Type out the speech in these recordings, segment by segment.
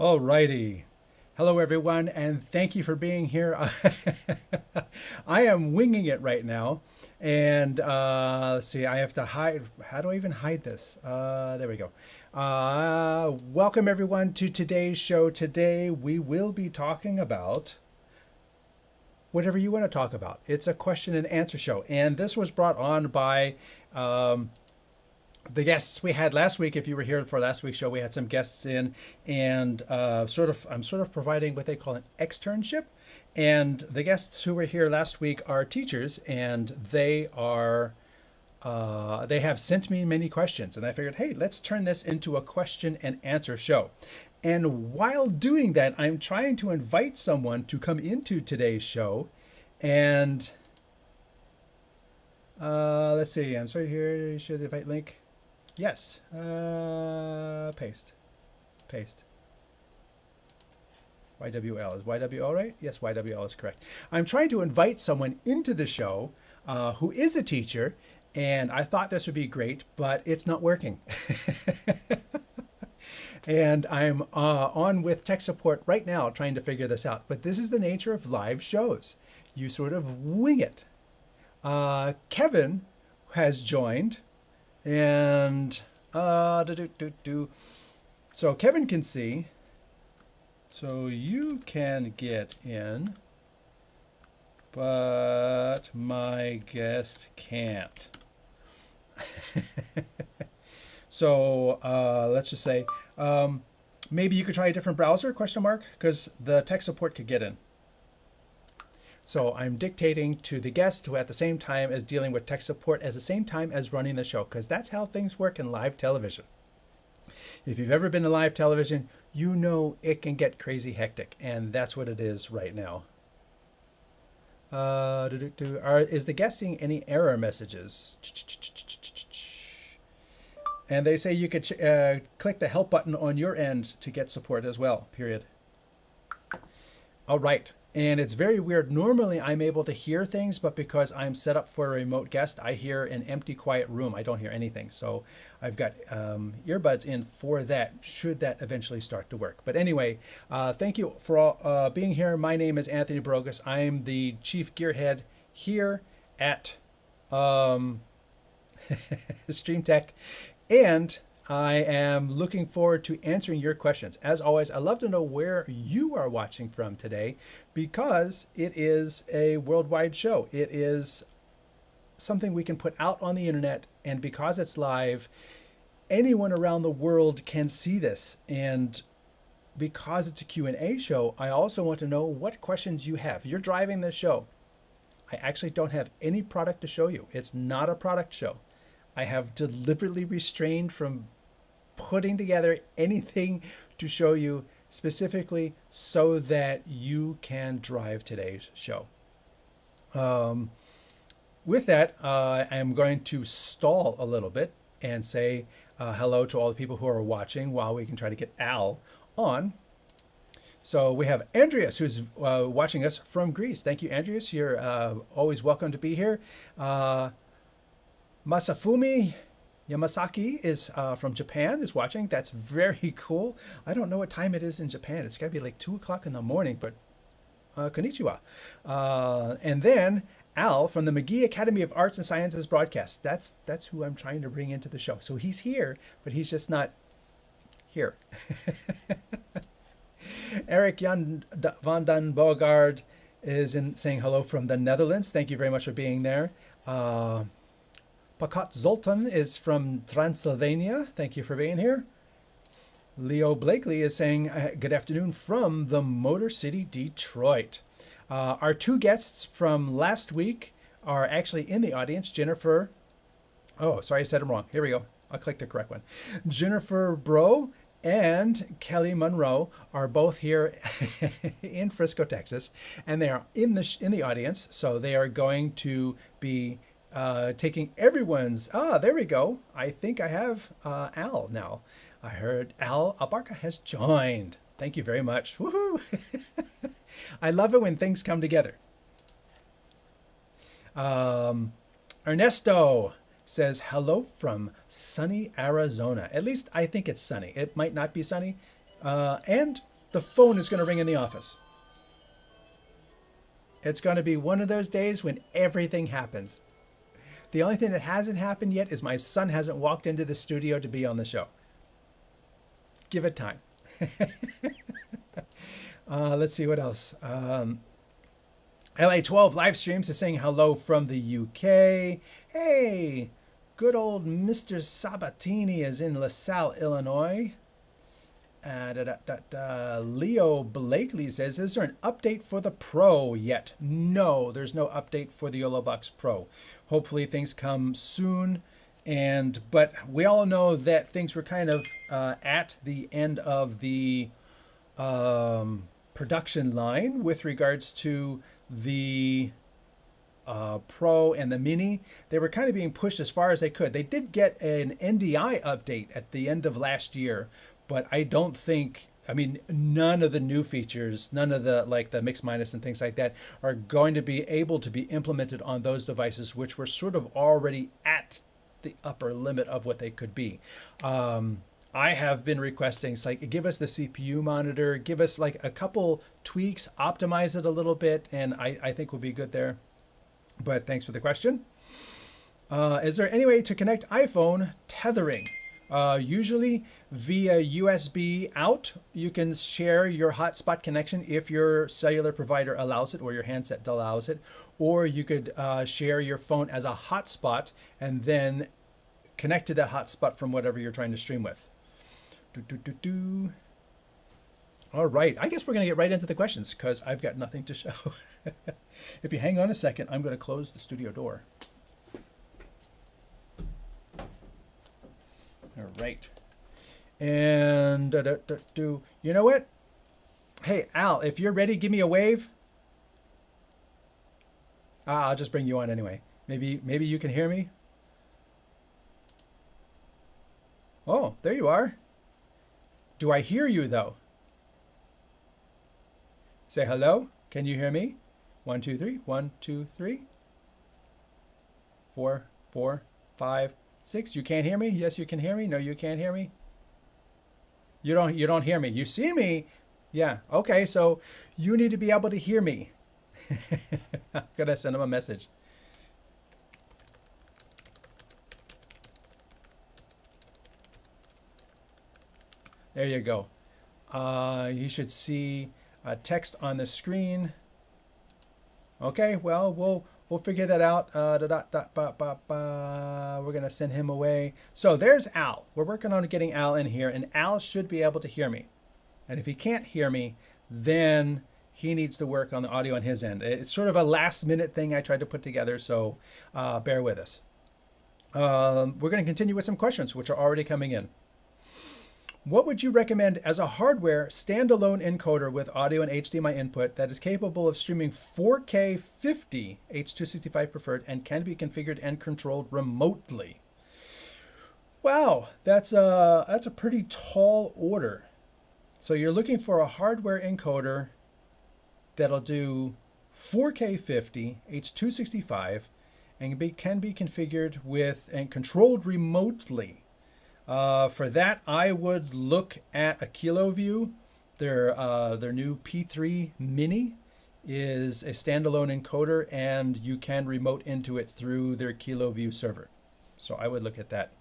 Alrighty. Hello, everyone, and thank you for being here. I am winging it right now. And let's see, I have to hide. How do I even hide this? There we go. Welcome, everyone, to today's show. Today, we will be talking about whatever you want to talk about. It's a question and answer show. And this was brought on by the guests we had last week. If you were here for last week's show, we had some guests in, and I'm sort of providing what they call an externship. And the guests who were here last week are teachers, and they have sent me many questions, and I figured, hey, let's turn this into a question and answer show. And while doing that, I'm trying to invite someone to come into today's show, and let's see. I'm sorry here. You should invite link. Yes. Paste. YWL. Is YWL right? Yes, YWL is correct. I'm trying to invite someone into the show who is a teacher, and I thought this would be great, but it's not working. And I'm on with tech support right now trying to figure this out. But this is the nature of live shows. You sort of wing it. Kevin has joined. And so Kevin can see, so you can get in, but my guest can't. So let's just say maybe you could try a different browser, question mark, because the tech support could get in. So I'm dictating to the guest who at the same time as dealing with tech support at the same time as running the show, because that's how things work in live television. If you've ever been to live television, you know it can get crazy hectic, and that's what it is right now. Is the guest seeing any error messages? And they say you could click the help button on your end to get support as well, period. All right. And it's very weird. Normally I'm able to hear things, but because I'm set up for a remote guest, I hear an empty, quiet room. I don't hear anything. So I've got earbuds in for that, should that eventually start to work. But anyway, thank you for all, being here. My name is Anthony Brogus. I'm the chief gearhead here at StreamTek. And I am looking forward to answering your questions. As always, I'd love to know where you are watching from today, because it is a worldwide show. It is something we can put out on the internet, and because it's live, anyone around the world can see this. And because it's a Q&A show, I also want to know what questions you have. You're driving this show. I actually don't have any product to show you. It's not a product show. I have deliberately restrained from putting together anything to show you specifically so that you can drive today's show. With that, I'm going to stall a little bit and say hello to all the people who are watching while we can try to get Al on. So we have Andreas, who's watching us from Greece. Thank you, Andreas. You're always welcome to be here. Masafumi Yamasaki is from Japan, is watching. That's very cool. I don't know what time it is in Japan. It's got to be like 2 o'clock in the morning, but konnichiwa. And then Al from the McGee Academy of Arts and Sciences broadcast. That's who I'm trying to bring into the show. So he's here, but he's just not here. Eric Jan van den Bogard is saying hello from the Netherlands. Thank you very much for being there. Pakat Zoltan is from Transylvania. Thank you for being here. Leo Blakely is saying good afternoon from the Motor City, Detroit. Our two guests from last week are actually in the audience. Jennifer, oh, sorry, I said them wrong. Here we go. I'll click the correct one. Jennifer Bro and Kelly Monroe are both here in Frisco, Texas, and they are in the audience. So they are going to be taking everyone's, there we go. I think I have Al now. I heard Al Abarca has joined. Thank you very much. Woohoo! I love it when things come together. Ernesto says hello from sunny Arizona. At least I think it's sunny. It might not be sunny. And the phone is going to ring in the office. It's going to be one of those days when everything happens. The only thing that hasn't happened yet is my son hasn't walked into the studio to be on the show. Give it time. Let's see what else. LA12 live streams is saying hello from the UK. Hey, good old Mr. Sabatini is in LaSalle, Illinois. Leo Blakely says, is there an update for the Pro yet? No, there's no update for the YOLOBox Pro. Hopefully things come soon. But we all know that things were kind of at the end of the production line with regards to the Pro and the Mini. They were kind of being pushed as far as they could. They did get an NDI update at the end of last year, but I don't think, I mean, none of the new features, none of the like the mix minus and things like that are going to be able to be implemented on those devices, which were sort of already at the upper limit of what they could be. I have been requesting, it's like, give us the CPU monitor, give us like a couple tweaks, optimize it a little bit, and I think we'll be good there. But thanks for the question. Is there any way to connect iPhone tethering? Usually via USB out, you can share your hotspot connection if your cellular provider allows it or your handset allows it, or you could share your phone as a hotspot and then connect to that hotspot from whatever you're trying to stream with. All right, I guess we're going to get right into the questions because I've got nothing to show. If you hang on a second, I'm going to close the studio door. All right. And you know what? Hey, Al, if you're ready, give me a wave. I'll just bring you on anyway. Maybe you can hear me. Oh, there you are. Do I hear you though? Say hello. Can you hear me? 1, 2, 3. 1, 2, 3. 4, 4, 5, 6. You can't hear me? Yes, you can hear me. No, you can't hear me. You don't hear me. You see me? Yeah. Okay. So you need to be able to hear me. I'm gonna send him a message. There you go. You should see a text on the screen. Okay. Well, we'll figure that out. We're going to send him away. So there's Al. We're working on getting Al in here, and Al should be able to hear me. And if he can't hear me, then he needs to work on the audio on his end. It's sort of a last minute thing I tried to put together, so bear with us. We're going to continue with some questions, which are already coming in. What would you recommend as a hardware standalone encoder with audio and HDMI input that is capable of streaming 4K 50 H.265 preferred and can be configured and controlled remotely? Wow, that's a pretty tall order. So you're looking for a hardware encoder that'll do 4K 50 H.265 and can be configured with and controlled remotely. For that, I would look at a KiloView. Their new P3 Mini is a standalone encoder, and you can remote into it through their KiloView server. So I would look at that.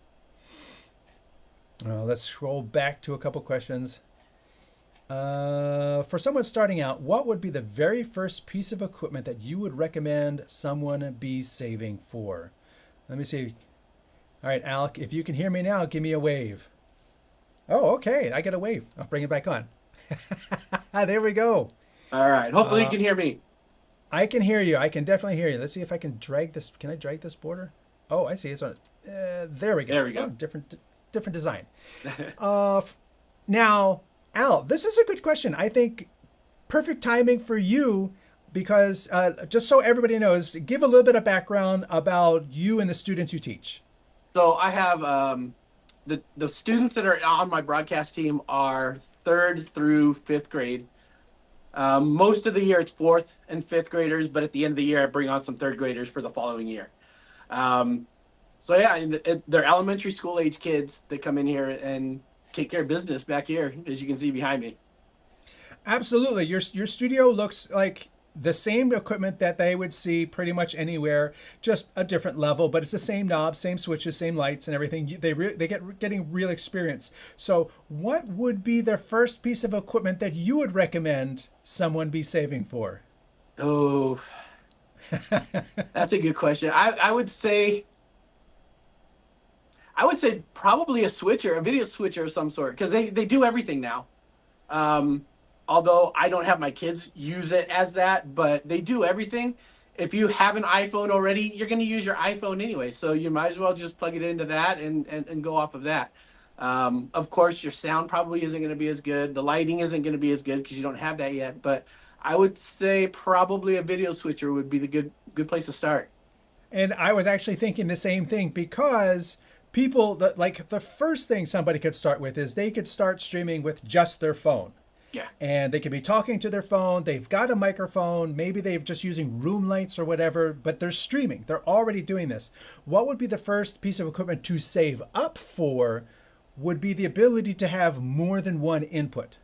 Let's scroll back to a couple questions. For someone starting out, what would be the very first piece of equipment that you would recommend someone be saving for? Let me see. All right, Alec, if you can hear me now, give me a wave. Oh, okay. I get a wave. I'll bring it back on. There we go. All right. Hopefully you can hear me. I can hear you. I can definitely hear you. Let's see if I can drag this. Can I drag this border? Oh, I see. It's on. There we go. There we go. Oh, different design. Now, Al, this is a good question. I think perfect timing for you because just so everybody knows, give a little bit of background about you and the students you teach. So I have the students that are on my broadcast team are 3rd through 5th grade. Most of the year it's 4th and 5th graders, but at the end of the year I bring on some 3rd graders for the following year. So yeah, they're elementary school age kids that come in here and take care of business back here, as you can see behind me. Absolutely. Your studio looks like the same equipment that they would see pretty much anywhere, just a different level, but it's the same knobs, same switches, same lights and everything. They get getting real experience. So, what would be the first piece of equipment that you would recommend someone be saving for? Oh, that's a good question. I would say probably a switcher, a video switcher of some sort, because they do everything now. Um, Although I don't have my kids use it as that, but they do everything. If you have an iPhone already, you're going to use your iPhone anyway. So you might as well just plug it into that and go off of that. Of course, your sound probably isn't going to be as good. The lighting isn't going to be as good because you don't have that yet. But I would say probably a video switcher would be the good place to start. And I was actually thinking the same thing because people that like the first thing somebody could start with is they could start streaming with just their phone. Yeah. And they could be talking to their phone. They've got a microphone. Maybe they're just using room lights or whatever, but they're streaming. They're already doing this. What would be the first piece of equipment to save up for would be the ability to have more than one input.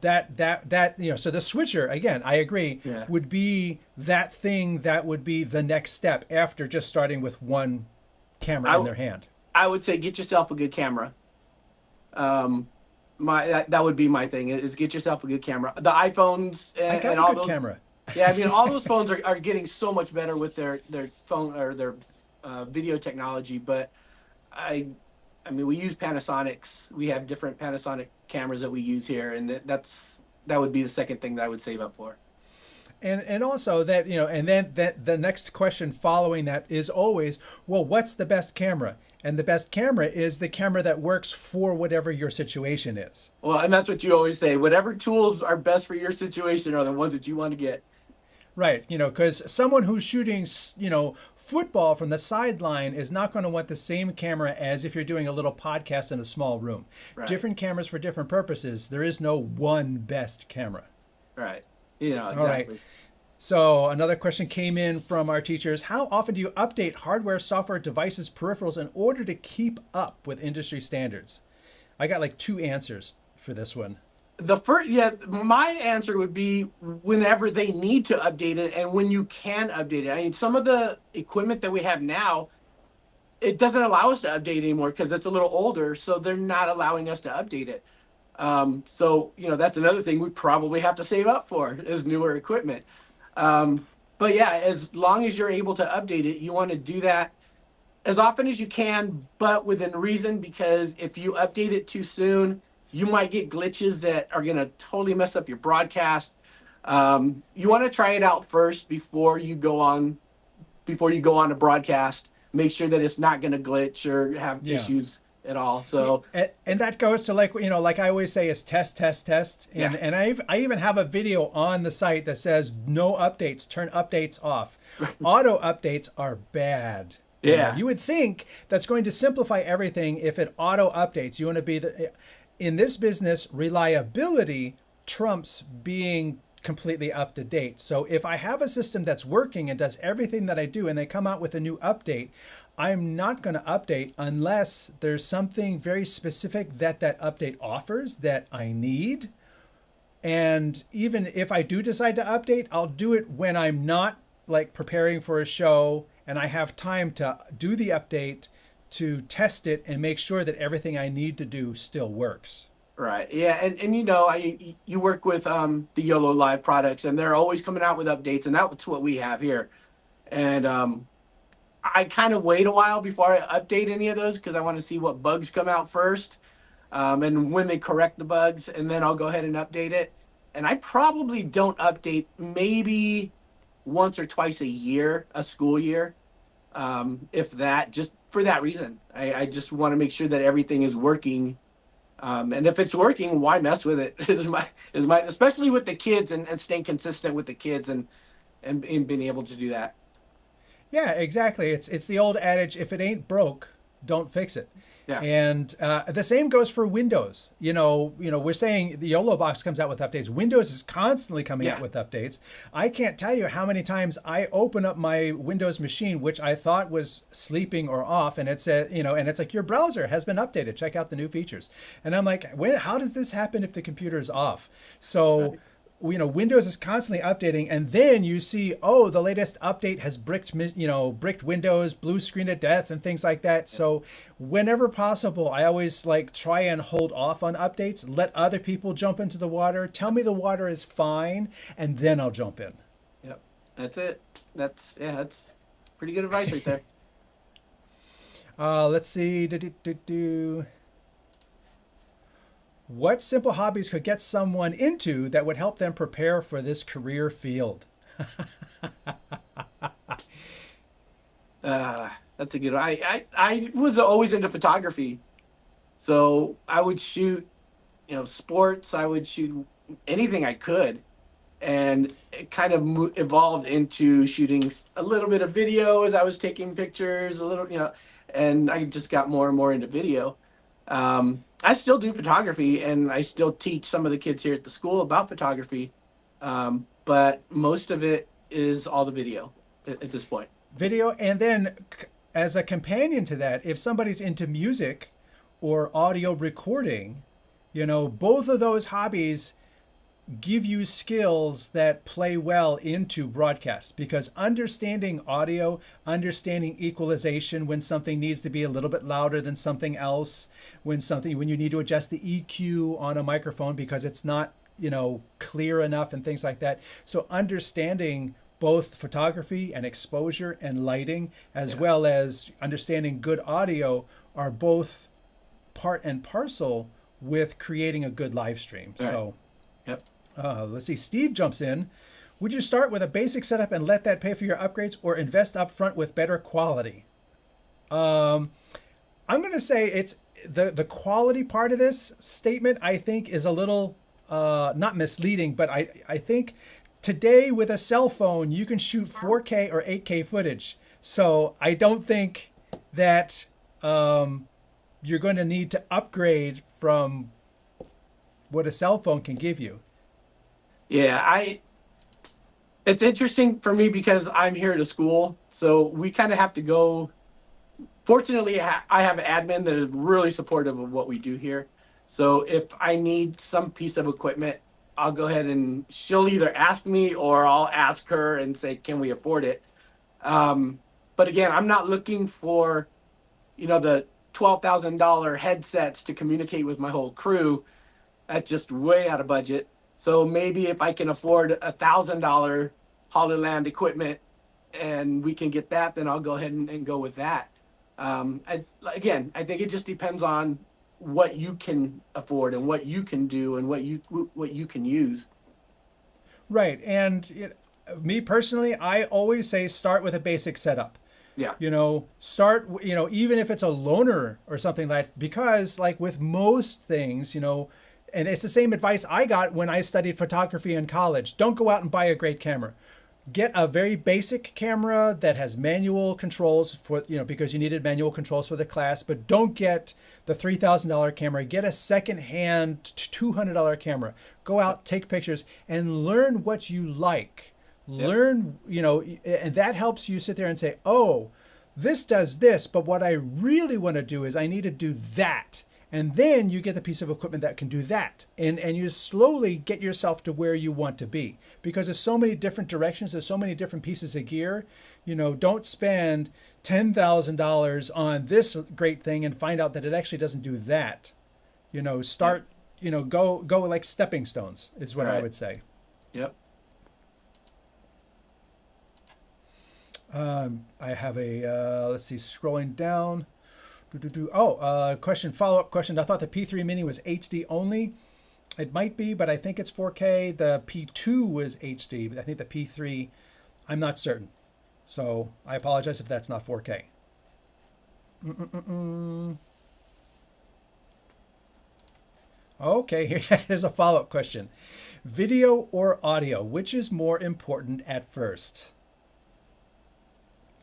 So the switcher, again, I agree, Yeah. would be that thing that would be the next step after just starting with one camera in I, their hand. I would say get yourself a good camera. Um, that would be my thing is get yourself a good camera. The iPhones I got and a all good those. camera. Yeah, I mean, all those phones are getting so much better with their phone or their video technology. But I, I mean, we use Panasonics. We have different Panasonic cameras that we use here, and that would be the second thing that I would save up for. And also that, and then that the next question following that is always, well, what's the best camera? And the best camera is the camera that works for whatever your situation is. Well, and that's what you always say. Whatever tools are best for your situation are the ones that you want to get. Right, because someone who's shooting, football from the sideline is not going to want the same camera as if you're doing a little podcast in a small room. Right. Different cameras for different purposes. There is no one best camera. Right. All right. Exactly. So another question came in from our teachers. How often do you update hardware, software, devices, peripherals in order to keep up with industry standards? I got like two answers for this one. My answer would be whenever they need to update it and when you can update it. I mean, some of the equipment that we have now, it doesn't allow us to update anymore because it's a little older, so they're not allowing us to update it. So that's another thing we probably have to save up for is newer equipment. But yeah, as long as you're able to update it, you want to do that as often as you can, but within reason, because if you update it too soon, you might get glitches that are going to totally mess up your broadcast. You want to try it out first before you go on a broadcast. Make sure that it's not going to glitch or have issues at all. So and that goes to like I always say is test, test, test. And Yeah. and I even have a video on the site that says no updates, turn updates off. Auto updates are bad. Yeah. You would think that's going to simplify everything if it auto updates. You want to be in this business, reliability trumps being completely up to date. So if I have a system that's working and does everything that I do and they come out with a new update, I'm not going to update unless there's something very specific that update offers that I need. And even if I do decide to update, I'll do it when I'm not like preparing for a show and I have time to do the update to test it and make sure that everything I need to do still works. Right. Yeah. And you work with the YOLO Live products, and they're always coming out with updates, and that's what we have here. And I kind of wait a while before I update any of those because I want to see what bugs come out first, and when they correct the bugs, and then I'll go ahead and update it. And I probably don't update maybe once or twice a year, a school year, if that, just for that reason. I just want to make sure that everything is working. And if it's working, why mess with it? Is my especially with the kids and staying consistent with the kids and being able to do that. Yeah, exactly. It's the old adage, if it ain't broke, don't fix it. Yeah. And the same goes for Windows. We're saying the YOLO box comes out with updates. Windows is constantly coming out Yeah. with updates. I can't tell you how many times I open up my Windows machine, which I thought was sleeping or off, and it's and it's like your browser has been updated. Check out the new features. And I'm like, how does this happen if the computer is off? So. Right. Windows is constantly updating, and then you see, oh, the latest update has bricked Windows, blue screen of death, and things like that. So whenever possible, I always like try and hold off on updates, let other people jump into the water, tell me the water is fine, and then I'll jump in. Yep. That's it. That's pretty good advice right there. Let's see. What simple hobbies could get someone into that would help them prepare for this career field? That's a good one. I was always into photography. So I would shoot, sports. I would shoot anything I could. And it kind of evolved into shooting a little bit of video as I was taking pictures, and I just got more and more into video. I still do photography, and I still teach some of the kids here at the school about photography. But most of it is all the video at this point. Video, and then as a companion to that, if somebody's into music or audio recording, both of those hobbies give you skills that play well into broadcast, because understanding audio, understanding equalization when something needs to be a little bit louder than something else, when you need to adjust the EQ on a microphone because it's not, clear enough and things like that. So understanding both photography and exposure and lighting, as well as understanding good audio, are both part and parcel with creating a good live stream. Right. So Yep. let's see. Steve jumps in. Would you start with a basic setup and let that pay for your upgrades, or invest up front with better quality? I'm going to say it's the quality part of this statement, I think, is a little not misleading, but I think today with a cell phone, you can shoot 4K or 8K footage. So I don't think that you're going to need to upgrade from what a cell phone can give you. Yeah, it's interesting for me because I'm here at a school, so we kind of have to go. Fortunately, I have an admin that is really supportive of what we do here. So if I need some piece of equipment, I'll go ahead and she'll either ask me or I'll ask her and say, can we afford it? But again, I'm not looking for, the $12,000 headsets to communicate with my whole crew. That's just way out of budget. So maybe if I can afford $1,000 Hollyland equipment and we can get that, then I'll go ahead and go with that. I think it just depends on what you can afford and what you can do and what you can use. Right. And me personally, I always say start with a basic setup. Yeah. Start, even if it's a loaner or something like that, because like with most things, and it's the same advice I got when I studied photography in college. Don't go out and buy a great camera. Get a very basic camera that has manual controls for, because you needed manual controls for the class, but don't get the $3,000 camera. Get a second-hand $200 camera. Go out, take pictures, and learn what you like. Yep. Learn, and that helps you sit there and say, oh, this does this, but what I really want to do is I need to do that. And then you get the piece of equipment that can do that. And you slowly get yourself to where you want to be. Because there's so many different directions, there's so many different pieces of gear. Don't spend $10,000 on this great thing and find out that it actually doesn't do that. Start, go like stepping stones is what I would say. Yep. I have let's see, scrolling down. Follow-up question. I thought the P3 Mini was HD only. It might be, but I think it's 4K. The P2 was HD, but I think the P3, I'm not certain. So I apologize if that's not 4K. Okay, here's a follow-up question. Video or audio, which is more important at first?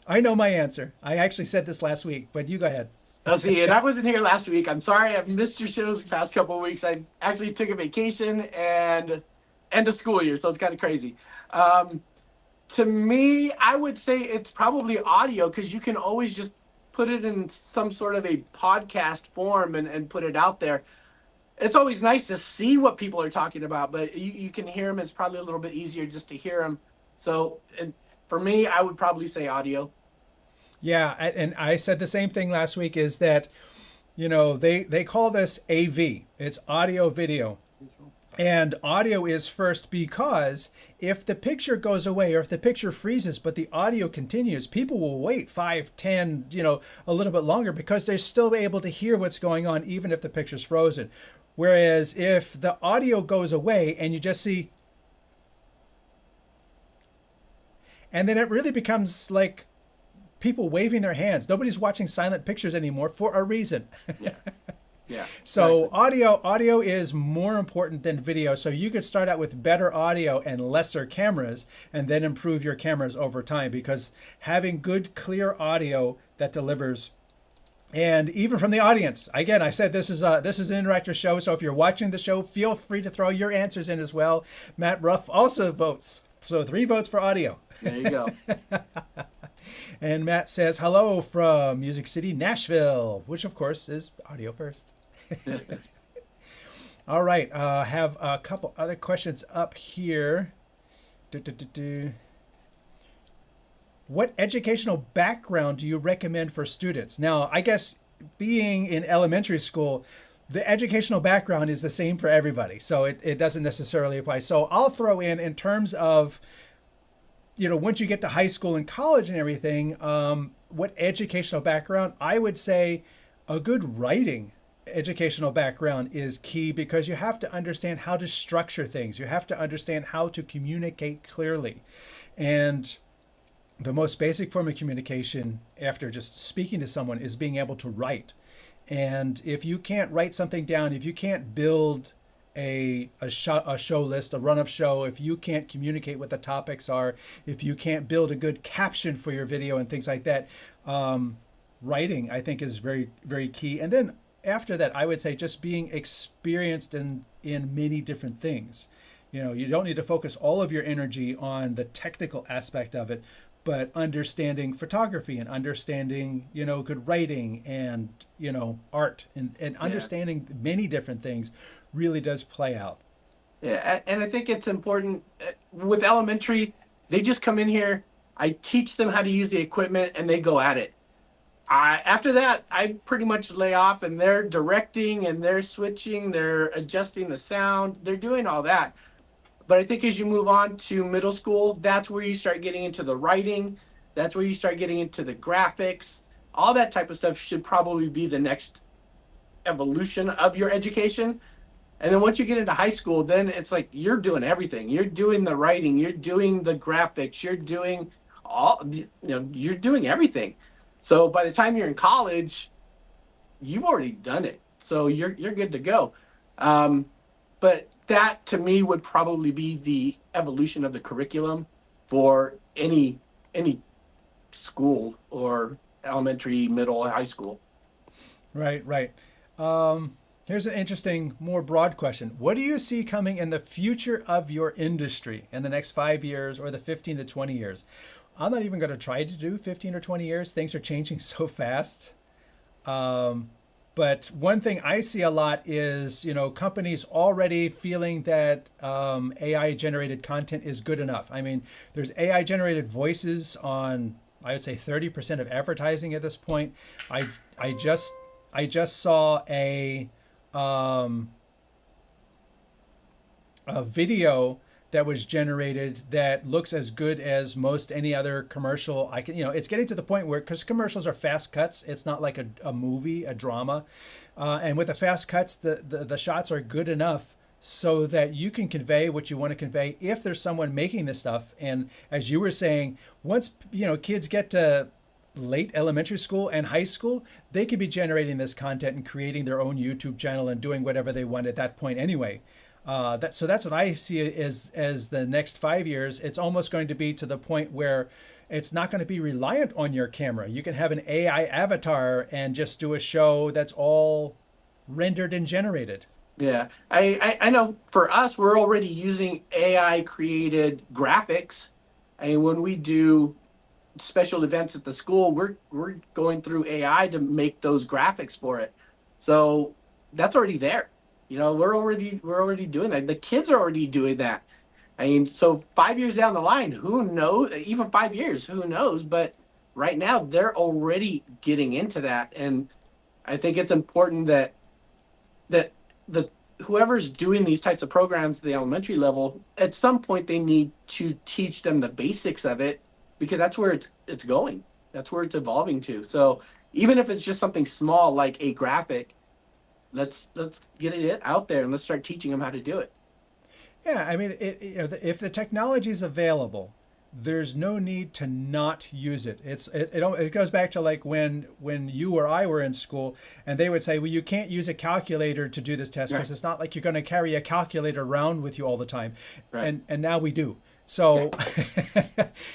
I know my answer. I actually said this last week, but you go ahead. I'll see. And I wasn't here last week. I'm sorry. I've missed your shows the past couple of weeks. I actually took a vacation and end of school year, so it's kind of crazy. Um, to me, I would say it's probably audio because you can always just put it in some sort of a podcast form and put it out there. It's always nice to see what people are talking about, but you can hear them. It's probably a little bit easier just to hear them. So, and for me, I would probably say audio. Yeah, and I said the same thing last week is that, they call this AV. It's audio video. And audio is first because if the picture goes away or if the picture freezes, but the audio continues, people will wait 5, 10, a little bit longer because they're still able to hear what's going on, even if the picture's frozen. Whereas if the audio goes away and you just see, and then it really becomes like people waving their hands. Nobody's watching silent pictures anymore for a reason. Yeah. Yeah. So Exactly. audio is more important than video. So you could start out with better audio and lesser cameras and then improve your cameras over time because having good clear audio that delivers. And even from the audience, again, I said this is an interactive show. So if you're watching the show, feel free to throw your answers in as well. Matt Ruff also votes. So 3 votes for audio. There you go. And Matt says hello from Music City, Nashville, which of course is audio first. All right, have a couple other questions up here. What educational background do you recommend for students? Now, I guess being in elementary school, the educational background is the same for everybody, so it doesn't necessarily apply. So I'll throw in terms of, once you get to high school and college and everything, what educational background, I would say a good writing educational background is key because you have to understand how to structure things. You have to understand how to communicate clearly. And the most basic form of communication after just speaking to someone is being able to write. And if you can't write something down, if you can't build a show list, a run of show, if you can't communicate what the topics are, if you can't build a good caption for your video and things like that, writing I think is very, very key. And then after that, I would say just being experienced in many different things. You don't need to focus all of your energy on the technical aspect of it, but understanding photography and understanding, good writing and, art and Yeah. understanding many different things really does play out. Yeah. And I think it's important with elementary, they just come in here. I teach them how to use the equipment and they go at it. After that, I pretty much lay off and they're directing and they're switching, they're adjusting the sound, they're doing all that. But I think as you move on to middle school, that's where you start getting into the writing. That's where you start getting into the graphics. All that type of stuff should probably be the next evolution of your education. And then once you get into high school, then it's like you're doing everything. You're doing the writing, you're doing the graphics, you're doing you're doing everything. So by the time you're in college, you've already done it. So you're good to go. But that to me would probably be the evolution of the curriculum for any school or elementary, middle, high school. Right, right. Here's an interesting, more broad question. What do you see coming in the future of your industry in the next 5 years or the 15 to 20 years? I'm not even going to try to do 15 or 20 years. Things are changing so fast. But one thing I see a lot is, companies already feeling that AI generated content is good enough. I mean, there's AI generated voices on, I would say 30% of advertising at this point. I just saw a video that was generated that looks as good as most any other commercial. It's getting to the point where, because commercials are fast cuts, it's not like a movie, a drama. And with the fast cuts, the shots are good enough so that you can convey what you want to convey if there's someone making this stuff. And as you were saying, once, kids get to late elementary school and high school, they could be generating this content and creating their own YouTube channel and doing whatever they want at that point anyway. So that's what I see as the next 5 years. It's almost going to be to the point where it's not going to be reliant on your camera. You can have an AI avatar and just do a show that's all rendered and generated. Yeah, I know for us, we're already using AI created graphics. And when we do special events at the school, we're going through AI to make those graphics for it. So that's already there. We're already doing that. The kids are already doing that. I mean, so 5 years down the line, who knows? Even 5 years, who knows? But right now, they're already getting into that, and I think it's important that the whoever's doing these types of programs at the elementary level, at some point they need to teach them the basics of it, because that's where it's going. That's where it's evolving to. So even if it's just something small like a graphic, let's get it out there and let's start teaching them how to do it. Yeah, I mean, if the technology is available, there's no need to not use it. It goes back to like when you or I were in school, and they would say, well, you can't use a calculator to do this test because Right. it's not like you're going to carry a calculator around with you all the time, Right. and now we do. Yeah.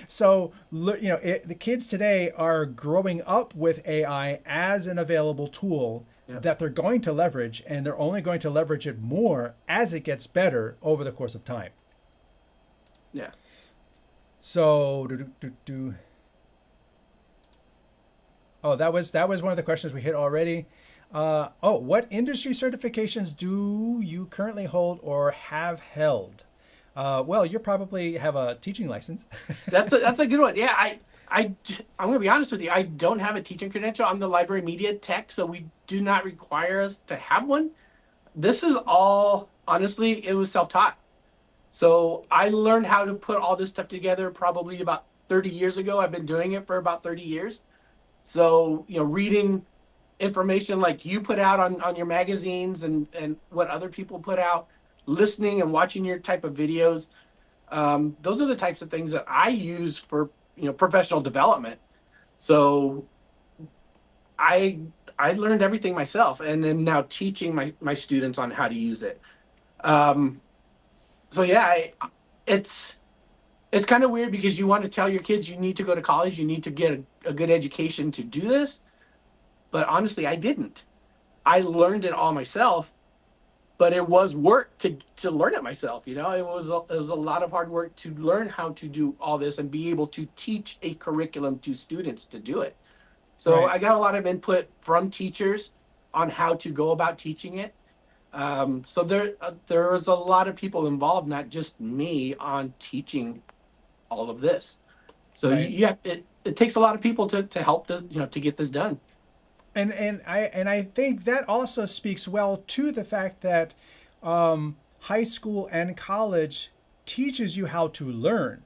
So, the kids today are growing up with AI as an available tool Yeah. that they're going to leverage, and they're only going to leverage it more as it gets better over the course of time. Yeah. So, oh, that was one of the questions we hit already. What industry certifications do you currently hold or have held? Well, you probably have a teaching license. That's a good one. Yeah, I'm gonna be honest with you. I don't have a teaching credential. I'm the library media tech, so we do not require us to have one. This is all honestly, it was self-taught. So I learned how to put all this stuff together probably about 30 years ago. I've been doing it for about 30 years. So, reading information like you put out on your magazines and what other people put out, listening and watching your type of videos. Those are the types of things that I use for professional development. So I I learned everything myself, and then now teaching my students on how to use it. Um, so yeah, it's it's kind of weird because you want to tell your kids you need to go to college, you need to get a good education to do this, but honestly, I didn't. I learned it all myself, but it was work to learn it myself. It was a lot of hard work to learn how to do all this and be able to teach a curriculum to students to do it. So Right. I got a lot of input from teachers on how to go about teaching it. So there was a lot of people involved, not just me, on teaching all of this. So Right. it takes a lot of people to help this, to get this done. And I think that also speaks well to the fact that high school and college teaches you how to learn.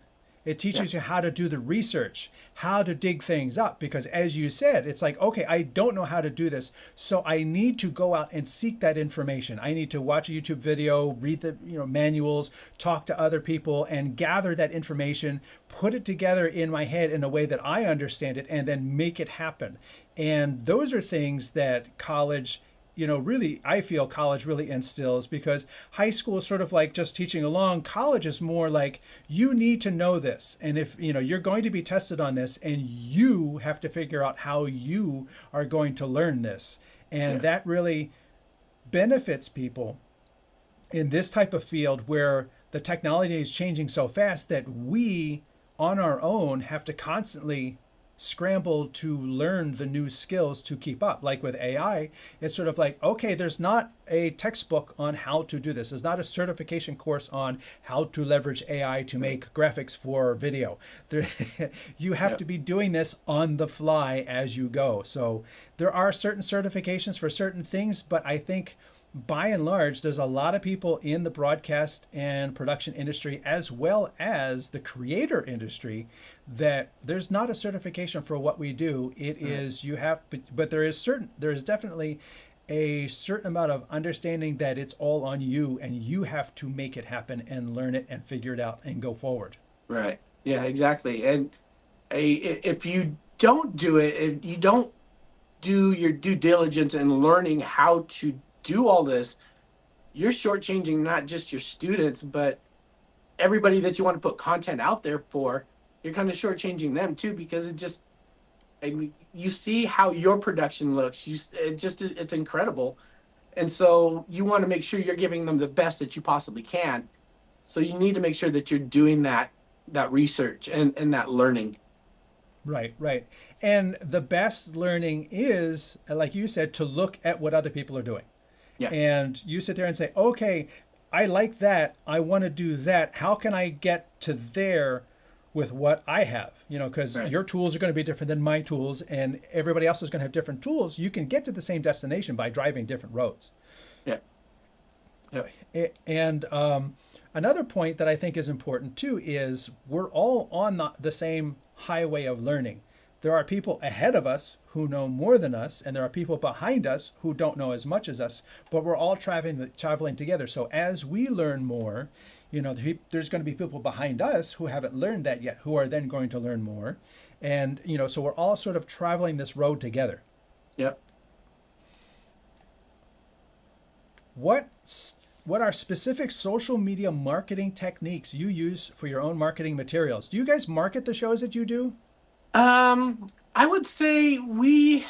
It Yeah. teaches you how to do the research, how to dig things up. Because as you said, it's like, okay, I don't know how to do this. So I need to go out and seek that information. I need to watch a YouTube video, read the manuals, talk to other people, and gather that information, put it together in my head in a way that I understand it, and then make it happen. And those are things that college really, I feel college really instills, because high school is sort of like just teaching along. College is more like you need to know this. And if, you're going to be tested on this, and you have to figure out how you are going to learn this. And Yeah. that really benefits people in this type of field where the technology is changing so fast that we on our own have to constantly scramble to learn the new skills to keep up. Like with AI, it's sort of like, okay, there's not a textbook on how to do this. There's not a certification course on how to leverage AI to make graphics for video. There, you have Yeah. to be doing this on the fly as you go. So there are certain certifications for certain things, but I think by and large, there's a lot of people in the broadcast and production industry, as well as the creator industry, that there's not a certification for what we do. It Right. is you have, but there is definitely a certain amount of understanding that it's all on you, and you have to make it happen and learn it and figure it out and go forward. Right. Yeah, exactly. And if you don't do it, if you don't do your due diligence in learning how to do all this, you're shortchanging not just your students, but everybody that you want to put content out there for. You're kind of shortchanging them too, because it just, I mean, you see how your production looks. It's incredible, and so you want to make sure you're giving them the best that you possibly can. So you need to make sure that you're doing that research and that learning. Right, right. And the best learning is, like you said, to look at what other people are doing. Yeah, And you sit there and say, okay, I like that. I want to do that. How can I get to there with what I have? Because right. your tools are going to be different than my tools, and everybody else is going to have different tools. You can get to the same destination by driving different roads. Yeah, yeah, And another point that I think is important too is we're all on the same highway of learning. There are people ahead of us who know more than us, and there are people behind us who don't know as much as us, but we're all traveling together. So as we learn more, there's going to be people behind us who haven't learned that yet, who are then going to learn more. And, so we're all sort of traveling this road together. yeah. What are specific social media marketing techniques you use for your own marketing materials? Do you guys market the shows that you do? I would say we,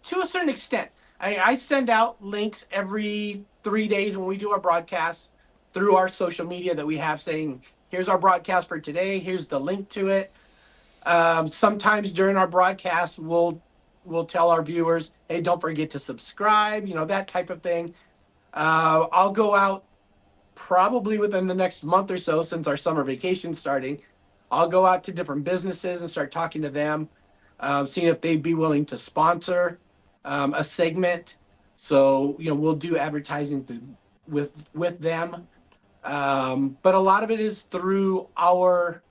to a certain extent, I send out links every 3 days when we do our broadcasts through our social media that we have, saying, here's our broadcast for today. Here's the link to it. Sometimes during our broadcast, we'll tell our viewers, hey, don't forget to subscribe, that type of thing. I'll go out probably within the next month or so, since our summer vacation's starting. I'll go out to different businesses and start talking to them, seeing if they'd be willing to sponsor a segment. So, we'll do advertising with them. But a lot of it is through our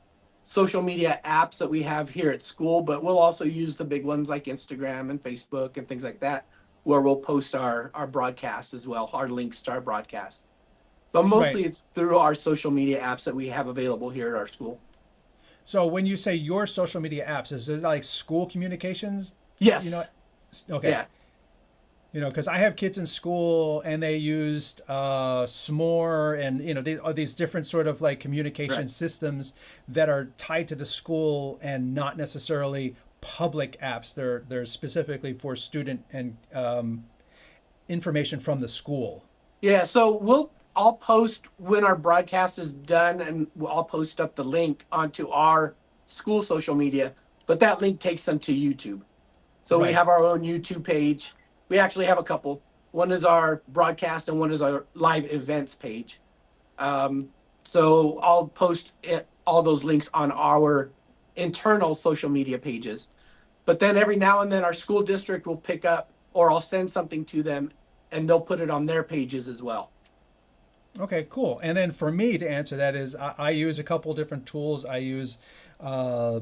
social media apps that we have here at school, but we'll also use the big ones like Instagram and Facebook and things like that, where we'll post our broadcasts as well, our links to our broadcast. But Right. mostly it's through our social media apps that we have available here at our school. So when you say your social media apps, is it like school communications? You know, Yes. okay. Yeah. Because I have kids in school and they used S'more and they are these different sort of like communication Right. systems that are tied to the school and not necessarily public apps. They're specifically for student and information from the school. Yeah. So I'll post when our broadcast is done, and I'll post up the link onto our school social media, but that link takes them to YouTube. So we Right. have our own YouTube page. We actually have a couple. One is our broadcast and one is our live events page. So I'll post all those links on our internal social media pages. But then every now and then our school district will pick up, or I'll send something to them and they'll put it on their pages as well. Okay, cool. And then for me to answer that is I use a couple different tools. I use uh,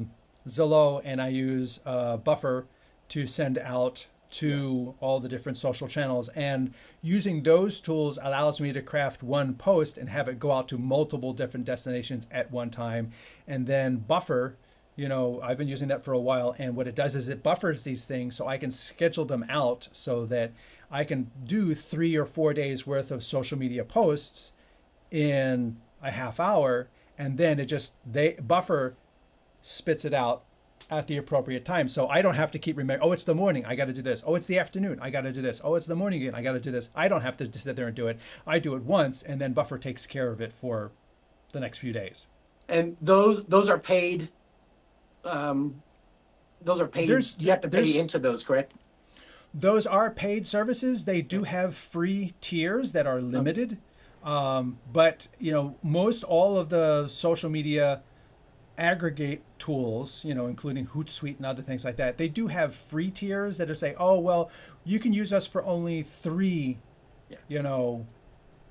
Zillow and I use Buffer to send out to all the different social channels. And using those tools allows me to craft one post and have it go out to multiple different destinations at one time. And then Buffer, I've been using that for a while. And what it does is it buffers these things so I can schedule them out so that I can do 3 or 4 days worth of social media posts in a half hour. And then Buffer spits it out at the appropriate time. So I don't have to keep remembering, oh, it's the morning, I got to do this. Oh, it's the afternoon, I got to do this. Oh, it's the morning again, I got to do this. I don't have to sit there and do it. I do it once, and then Buffer takes care of it for the next few days. And those are paid. Those are paid. You have to There's pay into those, correct? Those are paid services. They do have free tiers that are Okay. limited. But most all of the social media aggregate tools, including Hootsuite and other things like that, they do have free tiers that are say, oh, well, you can use us for only three, Yeah.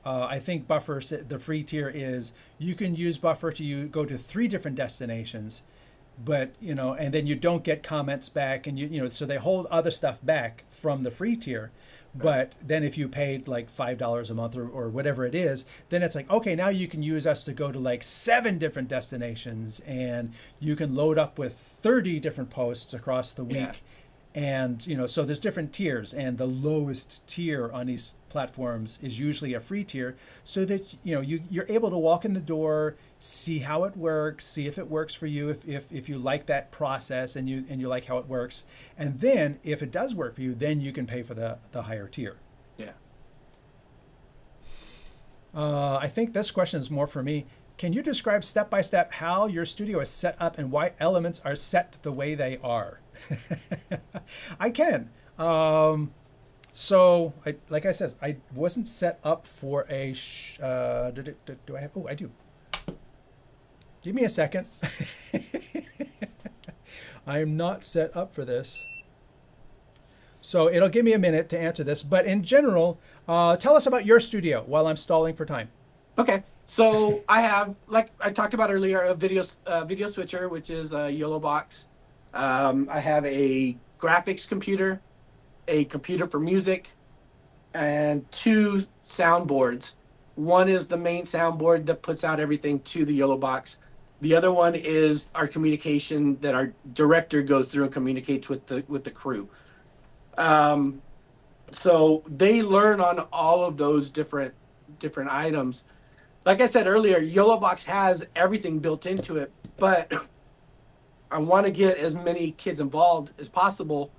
I think Buffer, the free tier is you can use Buffer to go to 3 different destinations, but, and then you don't get comments back and so they hold other stuff back from the free tier. Right. But then if you paid like $5 a month or whatever it is, then it's like, okay, now you can use us to go to like 7 different destinations and you can load up with 30 different posts across the Yeah. week. And so there's different tiers, and the lowest tier on these platforms is usually a free tier, so that you're able to walk in the door, see how it works, see if it works for you, if you like that process and you like how it works, and then if it does work for you, then you can pay for the higher tier. Yeah. I think this question is more for me. Can you describe step by step how your studio is set up and why elements are set the way they are? I can. Like I said, I wasn't set up for a. Do I have? Oh, I do. Give me a second. I am not set up for this. So it'll give me a minute to answer this. But in general, tell us about your studio while I'm stalling for time. Okay. So I have, like I talked about earlier, a video switcher, which is a YOLO box. I have a graphics computer, a computer for music, and 2 soundboards. One is the main soundboard that puts out everything to the YOLO box. The other one is our communication that our director goes through and communicates with the crew. So they learn on all of those different items. Like I said earlier, YOLO box has everything built into it, but I want to get as many kids involved as possible.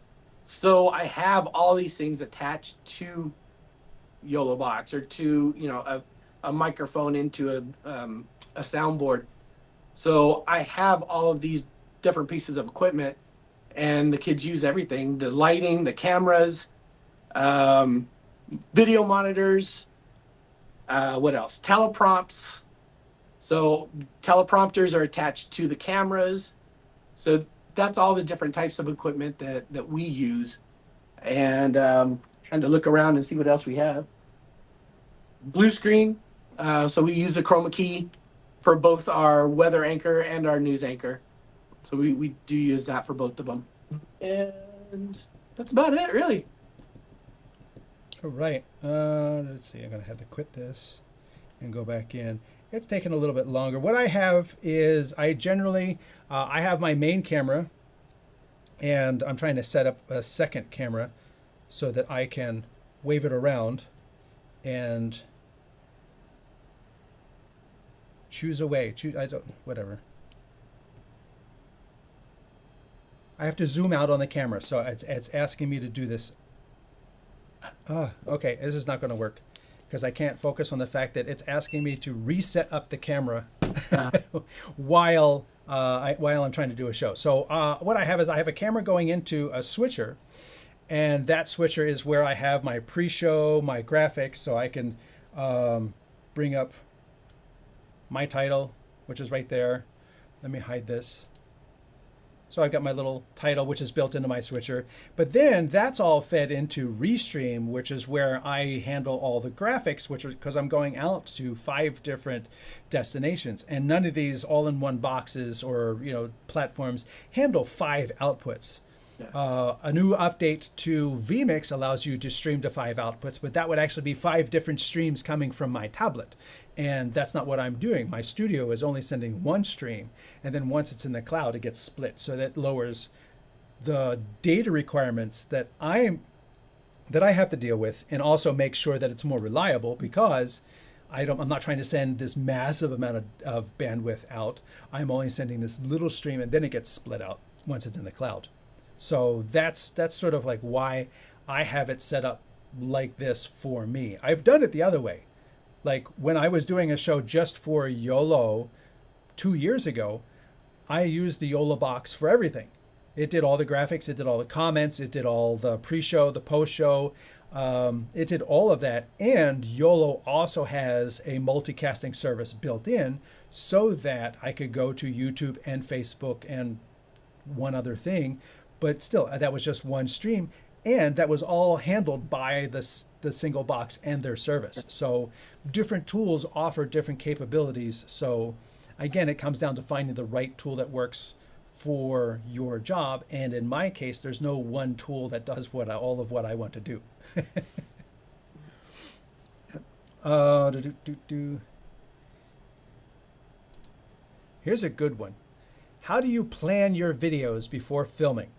So I have all these things attached to YOLO box, or to, a microphone into a soundboard. So I have all of these different pieces of equipment, and the kids use everything: the lighting, the cameras, video monitors, what else? Teleprompts. So teleprompters are attached to the cameras. So that's all the different types of equipment that we use. And trying to look around and see what else we have. Blue screen. So we use the chroma key for both our weather anchor and our news anchor. So we do use that for both of them. And that's about it, really. All right. Let's see. I'm going to have to quit this and go back in. It's taken a little bit longer. What I have is I generally, I have my main camera, and I'm trying to set up a second camera so that I can wave it around and choose a way. Whatever. I have to zoom out on the camera, so it's asking me to do this. Okay, this is not going to work because I can't focus on the fact that it's asking me to reset up the camera while I'm trying to do a show. So what I have is I have a camera going into a switcher, and that switcher is where I have my pre-show, my graphics, so I can bring up my title, which is right there. Let me hide this. So I've got my little title, which is built into my switcher. But then that's all fed into Restream, which is where I handle all the graphics, which is because I'm going out to 5 different destinations. And none of these all-in-one boxes or platforms handle 5 outputs. Yeah. A new update to vMix allows you to stream to 5 outputs, but that would actually be 5 different streams coming from my tablet. And that's not what I'm doing. My studio is only sending 1 stream, and then once it's in the cloud, it gets split. So that lowers the data requirements that I have to deal with, and also make sure that it's more reliable, because I'm not trying to send this massive amount of bandwidth out. I'm only sending this little stream, and then it gets split out once it's in the cloud. So that's sort of like why I have it set up like this for me. I've done it the other way. Like when I was doing a show just for YOLO 2 years ago, I used the YOLO box for everything. It did all the graphics, it did all the comments, it did all the pre-show, the post-show, it did all of that. And YOLO also has a multicasting service built in so that I could go to YouTube and Facebook and one other thing. But still, that was just 1 stream, and that was all handled by the single box and their service. So different tools offer different capabilities. So again, it comes down to finding the right tool that works for your job. And in my case, there's no one tool that does all of what I want to do. Here's a good one. How do you plan your videos before filming?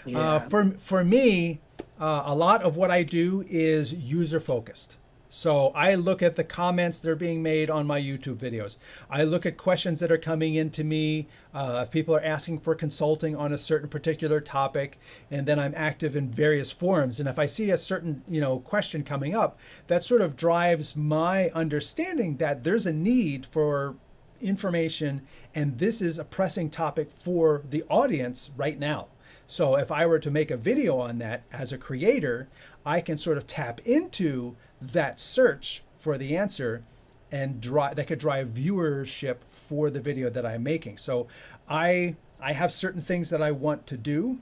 Yeah. For me, a lot of what I do is user focused. So I look at the comments that are being made on my YouTube videos. I look at questions that are coming into me. If people are asking for consulting on a certain particular topic, and then I'm active in various forums. And if I see a certain question coming up, that sort of drives my understanding that there's a need for information, and this is a pressing topic for the audience right now. So if I were to make a video on that as a creator, I can sort of tap into that search for the answer and that could drive viewership for the video that I'm making. So I have certain things that I want to do,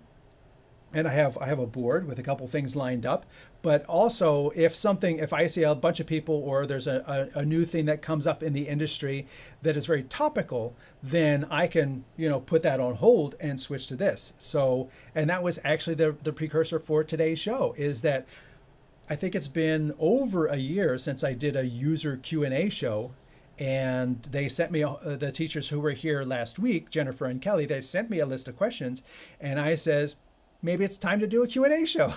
and I have a board with a couple things lined up. But also, if I see a bunch of people, or there's a new thing that comes up in the industry that is very topical, then I can put that on hold and switch to this. So, and that was actually the precursor for today's show, is that I think it's been over a year since I did a user Q&A show, and they sent me the teachers who were here last week, Jennifer and Kelly. They sent me a list of questions, and I says, maybe it's time to do a Q&A show.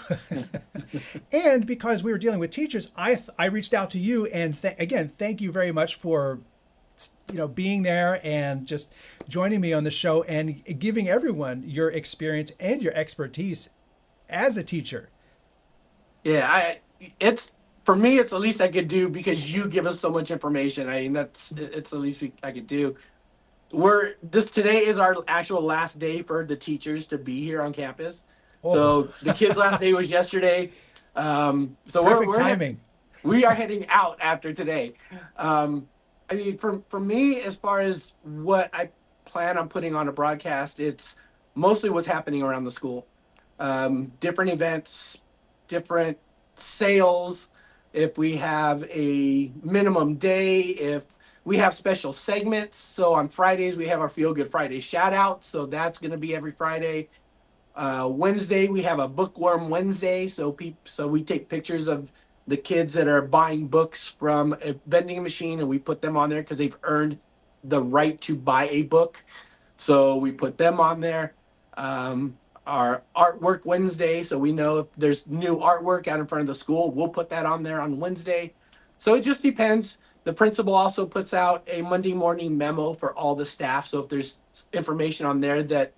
And because we were dealing with teachers, I reached out to you, and again, thank you very much for being there and just joining me on the show and giving everyone your experience and your expertise as a teacher. Yeah, it's for me, it's the least I could do because you give us so much information. I mean, it's the least I could do. Today is our actual last day for the teachers to be here on campus. Oh. So the kids' last day was yesterday. So Perfect timing. We are heading out after today. I mean, for me, as far as what I plan on putting on a broadcast, it's mostly what's happening around the school. Different events, different sales, if we have a minimum day, if we have special segments. So on Fridays, we have our Feel Good Friday shout out. So that's going to be every Friday. Wednesday, we have a Bookworm Wednesday. So we take pictures of the kids that are buying books from a vending machine, and we put them on there because they've earned the right to buy a book. So we put them on there. Our Artwork Wednesday, so we know if there's new artwork out in front of the school, we'll put that on there on Wednesday. So it just depends. The principal also puts out a Monday morning memo for all the staff. So if there's information on there that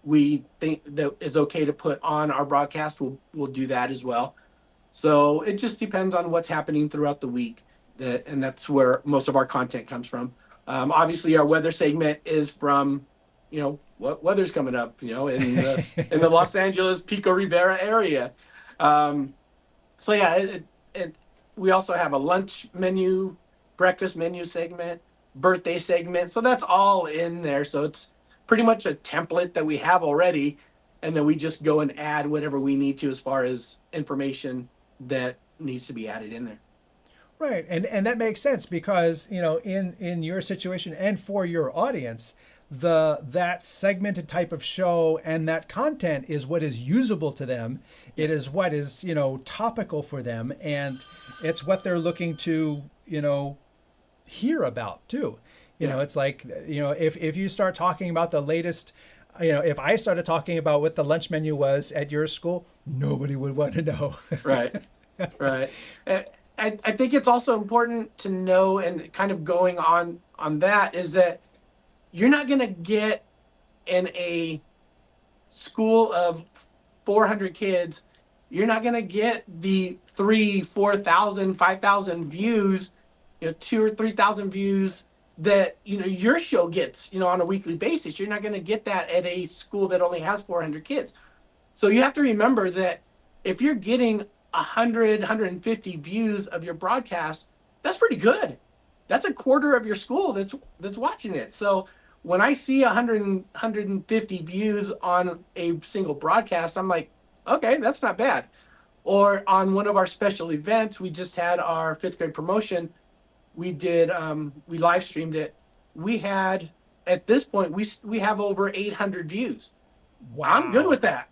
we think that is okay to put on our broadcast, we'll do that as well. So it just depends on what's happening throughout the week, and that's where most of our content comes from. Obviously, our weather segment is from, what weather's coming up, in the Los Angeles Pico Rivera area. So yeah, we also have a lunch menu, breakfast menu segment, birthday segment. So that's all in there. So it's pretty much a template that we have already, and then we just go and add whatever we need to as far as information that needs to be added in there. Right, and that makes sense because in your situation and for your audience, that segmented type of show and that content is what is usable to them. It is what is topical for them, and it's what they're looking to hear about too. It's like if you start talking about the latest, if I started talking about what the lunch menu was at your school, nobody would want to know. Right. I think it's also important to know, and kind of going on that, is that you're not going to get in a school of 400 kids, you're not going to get the 3,000, 4,000, 5,000 views, 2,000 or 3,000 views that your show gets on a weekly basis. You're not going to get that at a school that only has 400 kids. So you have to remember that if you're getting 100, 150 views of your broadcast, that's pretty good. That's a quarter of your school that's watching it. So when I see 100, 150 views on a single broadcast, I'm like, okay, that's not bad. Or on one of our special events, we just had our 5th grade promotion. We live streamed it. We had, at this point, we have over 800 views. Wow. I'm good with that.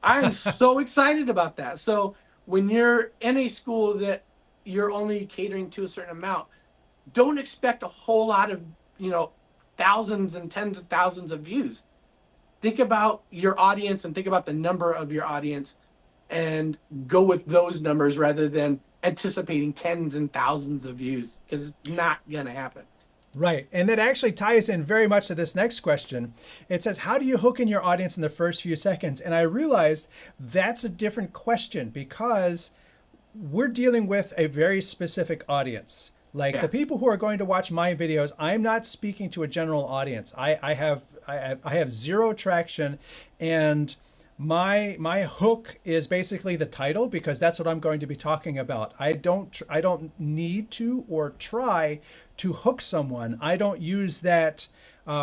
I am so excited about that. So when you're in a school that you're only catering to a certain amount, don't expect a whole lot of, thousands and tens of thousands of views. think about your audience and think about the number of your audience and go with those numbers rather than anticipating tens and thousands of views, because it's not going to happen. Right. And that actually ties in very much to this next question. It says, how do you hook in your audience in the first few seconds? And I realized that's a different question because we're dealing with a very specific audience. Like the people who are going to watch my videos, I'm not speaking to a general audience. I have zero traction, and my hook is basically the title because that's what I'm going to be talking about. I don't need to or try to hook someone. I don't use that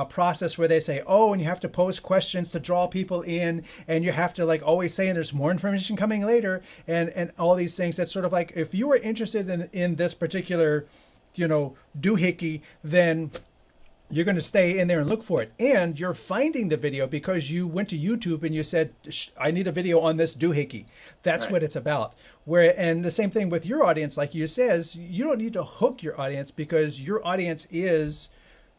process where they say, oh, and you have to pose questions to draw people in, and you have to like always say, and there's more information coming later, and all these things. That's sort of like, if you are interested in this particular, doohickey, then you're going to stay in there and look for it. And you're finding the video because you went to YouTube and you said, I need a video on this doohickey. That's right. What it's about. And the same thing with your audience, like you says, you don't need to hook your audience because your audience is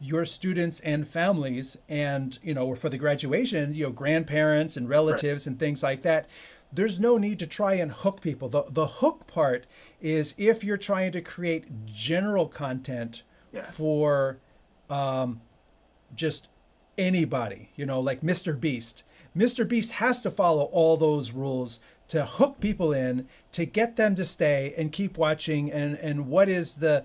your students and families, and for the graduation, grandparents and relatives, right, and things like that. There's no need to try and hook people. The hook part is if you're trying to create general content for just anybody, like Mr. Beast. Mr. Beast has to follow all those rules to hook people in, to get them to stay and keep watching. And what is the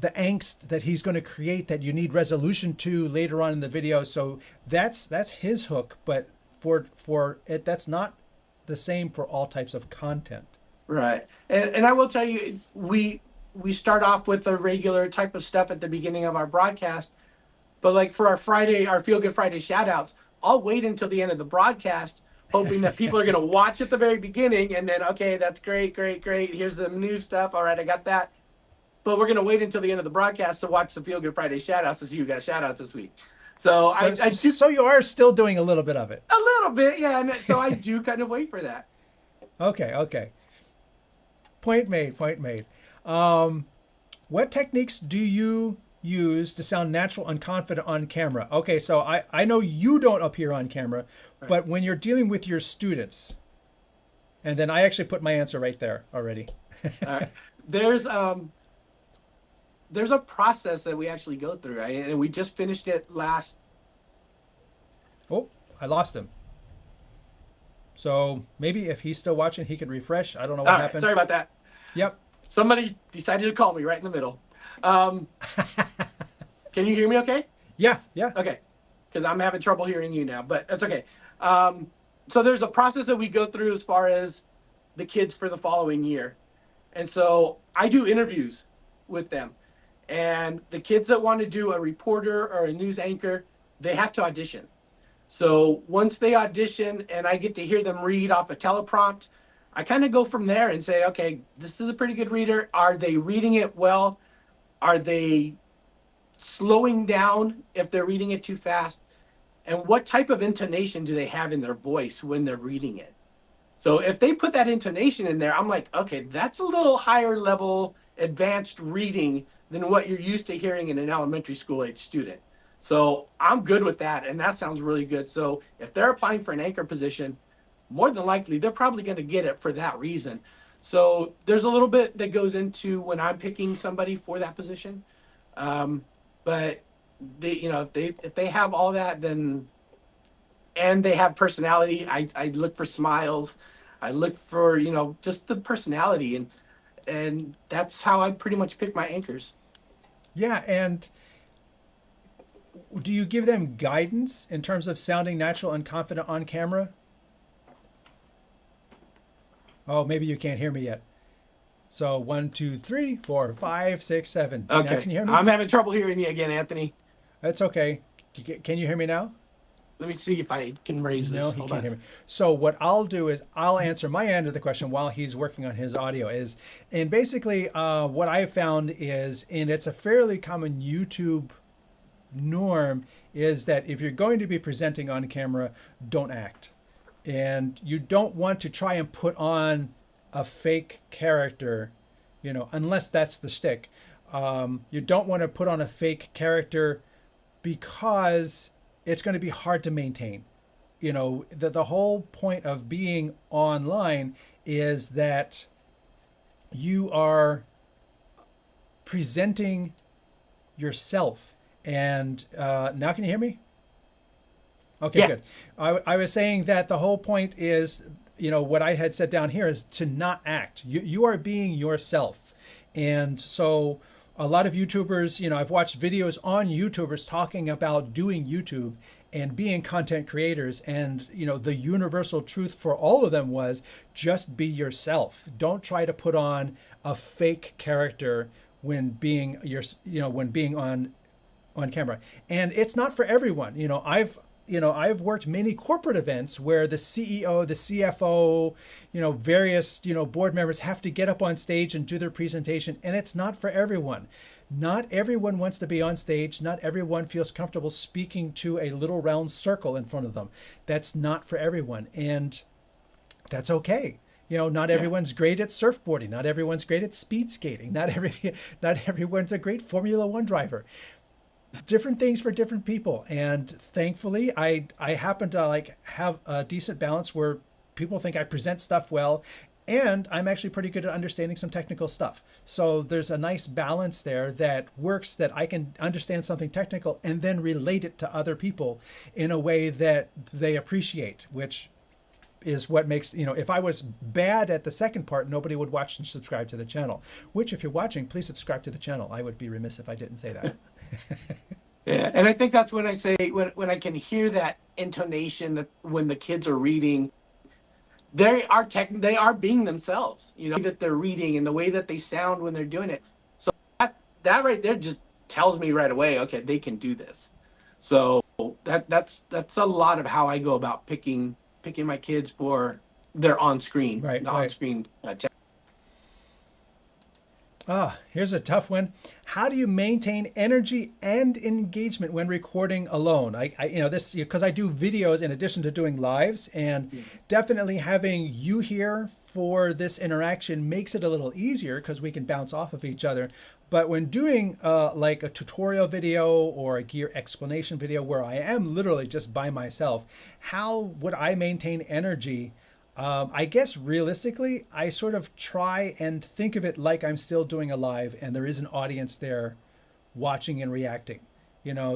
angst that he's going to create that you need resolution to later on in the video. So that's his hook, but for it, that's not the same for all types of content. Right. And I will tell you, we start off with a regular type of stuff at the beginning of our broadcast, but like for our Feel Good Friday shout outs, I'll wait until the end of the broadcast, hoping that people are going to watch at the very beginning and then, okay, that's great. Here's the new stuff. All right, I got that. But we're going to wait until the end of the broadcast to watch the Feel Good Friday shout outs to see who got shout outs this week. So you are still doing a little bit of it. A little bit, yeah. And so I do kind of wait for that. Okay. Point made. What techniques do you use to sound natural and confident on camera? Okay, so I know you don't appear on camera, right, but when you're dealing with your students, and then I actually put my answer right there already. All right. There's a process that we actually go through, right? And we just finished it last. Oh, I lost him. So maybe if he's still watching, he can refresh. I don't know what happened. Sorry about that. Yep. Somebody decided to call me right in the middle. Can you hear me okay? Yeah. Okay. Because I'm having trouble hearing you now, but that's okay. So there's a process that we go through as far as the kids for the following year. And so I do interviews with them. And the kids that want to do a reporter or a news anchor, they have to audition. So once they audition and I get to hear them read off a teleprompt, I kind of go from there and say, okay, this is a pretty good reader. Are they reading it well? Are they slowing down if they're reading it too fast? And what type of intonation do they have in their voice when they're reading it? So if they put that intonation in there, I'm like, okay, that's a little higher level advanced reading than what you're used to hearing in an elementary school age student. So I'm good with that, and that sounds really good. So if they're applying for an anchor position, more than likely they're probably going to get it for that reason. So there's a little bit that goes into when I'm picking somebody for that position. But if they have all that, then, and they have personality, I look for smiles. I look for, just the personality, and that's how I pretty much pick my anchors. Yeah, and do you give them guidance in terms of sounding natural and confident on camera? Oh, maybe you can't hear me yet. So 1, 2, 3, 4, 5, 6, 7. Okay. Now, can you hear me? I'm having trouble hearing you again, Anthony. That's okay. Can you hear me now? Let me see if I can raise this. No, he can't hear me. So what I'll do is I'll answer my end of the question while he's working on his audio. And basically what I found is, and it's a fairly common YouTube norm, is that if you're going to be presenting on camera, don't act. And you don't want to try and put on a fake character, unless that's the shtick. You don't want to put on a fake character because it's going to be hard to maintain. You know, the whole point of being online is that you are presenting yourself. And now can you hear me? Okay, Yeah. good. I was saying that the whole point is, you know, what I had said down here is to not act. You are being yourself. And so a lot of YouTubers, you know, I've watched videos on YouTubers talking about doing YouTube and being content creators. And, you know, the universal truth for all of them was just be yourself. Don't try to put on a fake character when being when being on camera. And it's not for everyone. I've worked many corporate events where the CEO, the CFO, various, board members have to get up on stage and do their presentation. And it's not for everyone. Not everyone wants to be on stage. Not everyone feels comfortable speaking to a little round circle in front of them. That's not for everyone. And that's okay. Not everyone's great at surfboarding. Not everyone's great at speed skating. Not everyone's a great Formula One driver. Different things for different people. And thankfully, I happen to have a decent balance where people think I present stuff well, and I'm actually pretty good at understanding some technical stuff. So there's a nice balance there that works, that I can understand something technical and then relate it to other people in a way that they appreciate, which is what makes, if I was bad at the second part, nobody would watch and subscribe to the channel, which if you're watching, please subscribe to the channel. I would be remiss if I didn't say that. Yeah, and I think that's when I say, when I can hear that intonation, that when the kids are reading, they are being themselves, that they're reading and the way that they sound when they're doing it. So that right there just tells me right away, okay, they can do this. So that's a lot of how I go about picking my kids for their on-screen, right. On-screen Here's a tough one. How do you maintain energy and engagement when recording alone? This, because I do videos in addition to doing lives, and definitely having you here for this interaction makes it a little easier because we can bounce off of each other. But when doing like a tutorial video or a gear explanation video where I am literally just by myself, how would I maintain energy? I guess realistically, I sort of try and think of it like I'm still doing a live and there is an audience there watching and reacting,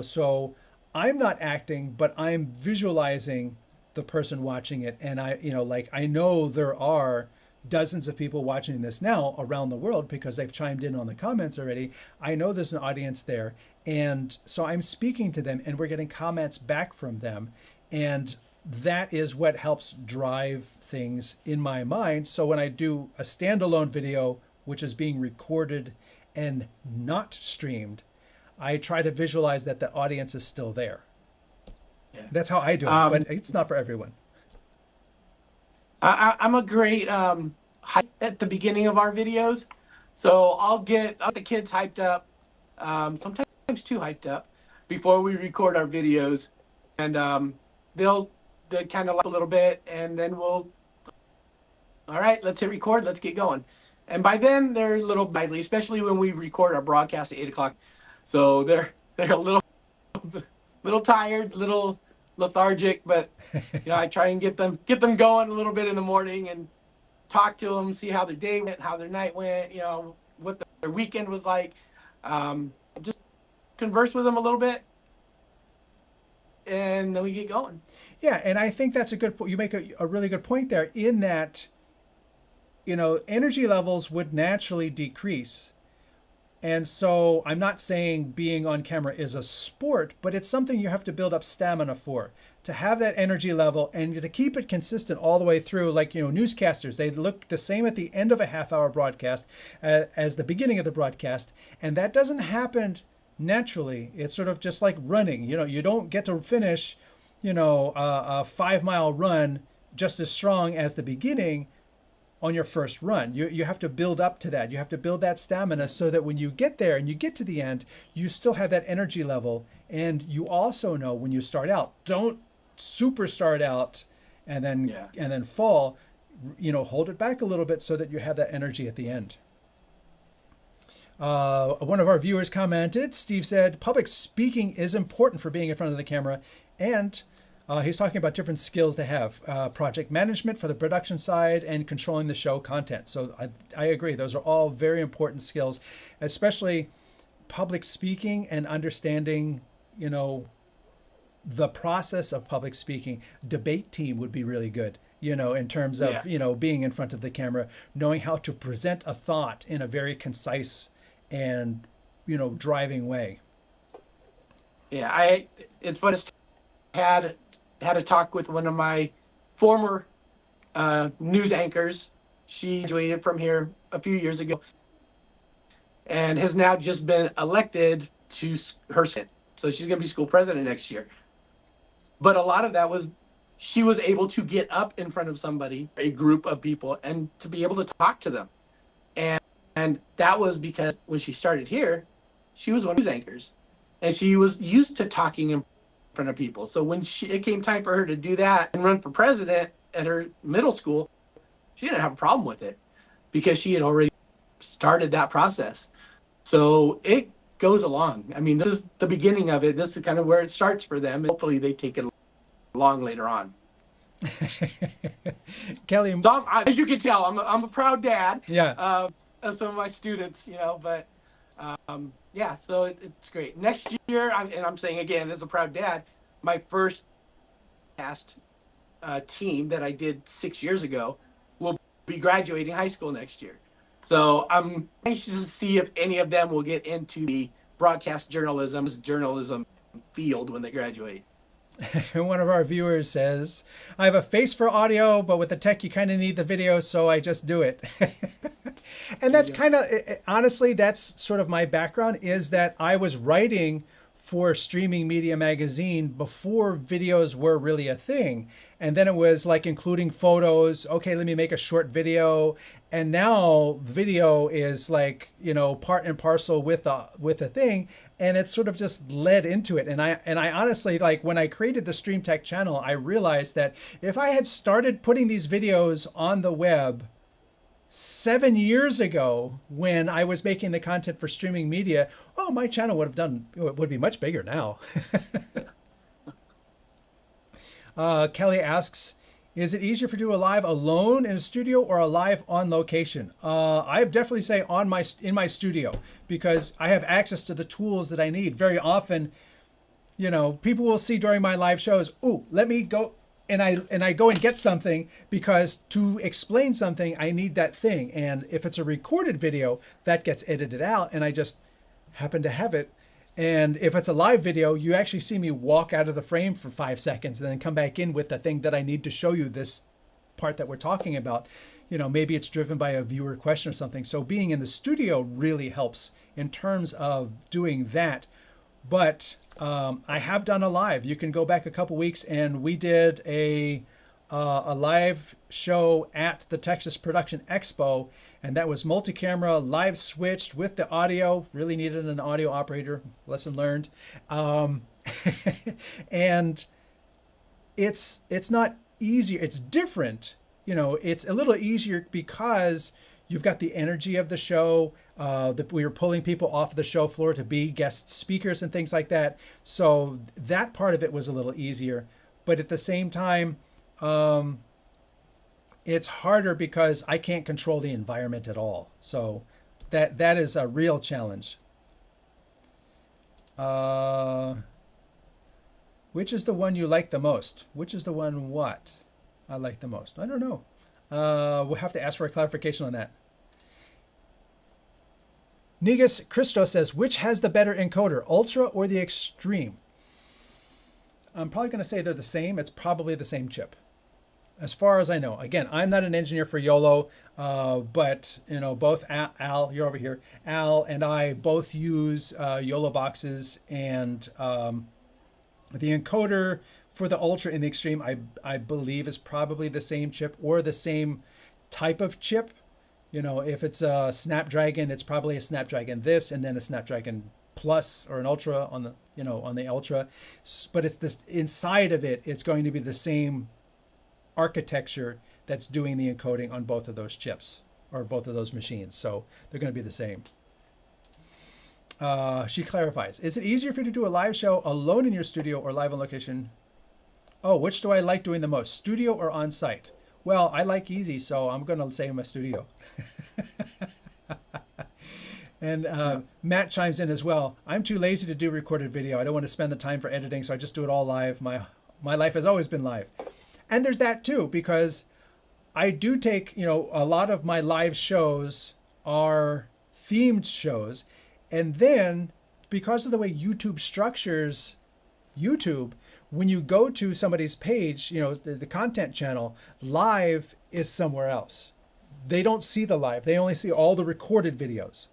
so I'm not acting, but I'm visualizing the person watching it. And I know there are dozens of people watching this now around the world because they've chimed in on the comments already. I know there's an audience there. And so I'm speaking to them and we're getting comments back from them. And that is what helps drive things in my mind. So when I do a standalone video, which is being recorded and not streamed, I try to visualize that the audience is still there. Yeah. That's how I do it, but it's not for everyone. I'm a great hype at the beginning of our videos. So I'll get the kids hyped up, sometimes too hyped up, before we record our videos. And they'll kind of laugh a little bit, and then all right, let's hit record, let's get going. And by then they're a little lively, especially when we record our broadcast at 8 o'clock. So they're a little tired, little lethargic, but I try and get them going a little bit in the morning and talk to them, see how their day went, how their night went, what their weekend was like. Just converse with them a little bit, and then we get going. Yeah, and I think that's a good point. You make a really good point there, in that, energy levels would naturally decrease. And so I'm not saying being on camera is a sport, but it's something you have to build up stamina for, to have that energy level and to keep it consistent all the way through. Like, newscasters, they look the same at the end of a half-hour broadcast as the beginning of the broadcast. And that doesn't happen naturally. It's sort of just like running. You don't get to finish a 5-mile run just as strong as the beginning on your first run. You have to build up to that. You have to build that stamina so that when you get there and you get to the end, you still have that energy level. And you also know when you start out, don't super start out and then fall. Hold it back a little bit so that you have that energy at the end. One of our viewers commented, Steve said, public speaking is important for being in front of the camera And he's talking about different skills to have. Project management for the production side and controlling the show content. So I agree. Those are all very important skills, especially public speaking and understanding, the process of public speaking. Debate team would be really good, in terms of, being in front of the camera, knowing how to present a thought in a very concise and, driving way. Yeah, it's funny. Had a talk with one of my former news anchors. She graduated from here a few years ago and has now just been elected to her Senate. So she's going to be school president next year. But a lot of that was she was able to get up in front of somebody, a group of people, and to be able to talk to them. And that was because when she started here, she was one of the news anchors. And she was used to talking in front of people. So when it came time for her to do that and run for president at her middle school, she didn't have a problem with it because she had already started that process. So it goes along. I mean, this is the beginning of it. This is kind of where it starts for them. And hopefully they take it along later on. Kelly, so as you can tell, I'm a proud dad. Yeah. Of some of my students, but yeah, so it's great. Next year, I'm saying again, as a proud dad, my first cast team that I did 6 years ago will be graduating high school next year. So I'm anxious to see if any of them will get into the broadcast journalism field when they graduate. One of our viewers says, I have a face for audio, but with the tech, you kind of need the video, so I just do it. And that's kind of, honestly, that's sort of my background, is that I was writing for Streaming Media Magazine before videos were really a thing. And then it was like including photos. Okay, let me make a short video. And now video is like, part and parcel with a thing. And it sort of just led into it. And I honestly, like when I created the StreamTek channel, I realized that if I had started putting these videos on the web 7 years ago when I was making the content for streaming media, my channel would be much bigger now. Kelly asks, is it easier to do a live alone in a studio or a live on location? I definitely say in my studio, because I have access to the tools that I need. Very often, people will see during my live shows, let me go. And I go and get something because to explain something, I need that thing. And if it's a recorded video, that gets edited out and I just happen to have it. And if it's a live video, you actually see me walk out of the frame for 5 seconds and then come back in with the thing that I need to show you this part that we're talking about. Maybe it's driven by a viewer question or something. So being in the studio really helps in terms of doing that. But I have done a live. You can go back a couple weeks and we did a live show at the Texas Production Expo, and that was multi-camera, live switched with the audio. Really needed an audio operator. Lesson learned. And it's not easier. It's different. It's a little easier because you've got the energy of the show. We were pulling people off the show floor to be guest speakers and things like that. So that part of it was a little easier. But at the same time, it's harder because I can't control the environment at all. So that is a real challenge. Which is the one you like the most? Which is the one what I like the most? I don't know. We'll have to ask for a clarification on that. Negus Christo says, which has the better encoder, Ultra or the Extreme? I'm probably going to say they're the same. It's probably the same chip, as far as I know. Again, I'm not an engineer for YOLO, but both Al, you're over here, Al and I both use YOLO boxes, and the encoder for the Ultra and the Extreme, I believe, is probably the same chip or the same type of chip. If it's a Snapdragon, it's probably a Snapdragon this, and then a Snapdragon Plus or an Ultra on the Ultra. But it's this inside of it, it's going to be the same architecture that's doing the encoding on both of those chips or both of those machines. So they're going to be the same. She clarifies, is it easier for you to do a live show alone in your studio or live on location Oh, which do I like doing the most, studio or on site? Well, I like easy, so I'm going to say my studio. And Yeah. Matt chimes in as well. I'm too lazy to do recorded video. I don't want to spend the time for editing, so I just do it all live. My life has always been live. And there's that too, because I do take, a lot of my live shows are themed shows. And then because of the way YouTube structures YouTube, when you go to somebody's page, the content channel, live is somewhere else. They don't see the live, they only see all the recorded videos.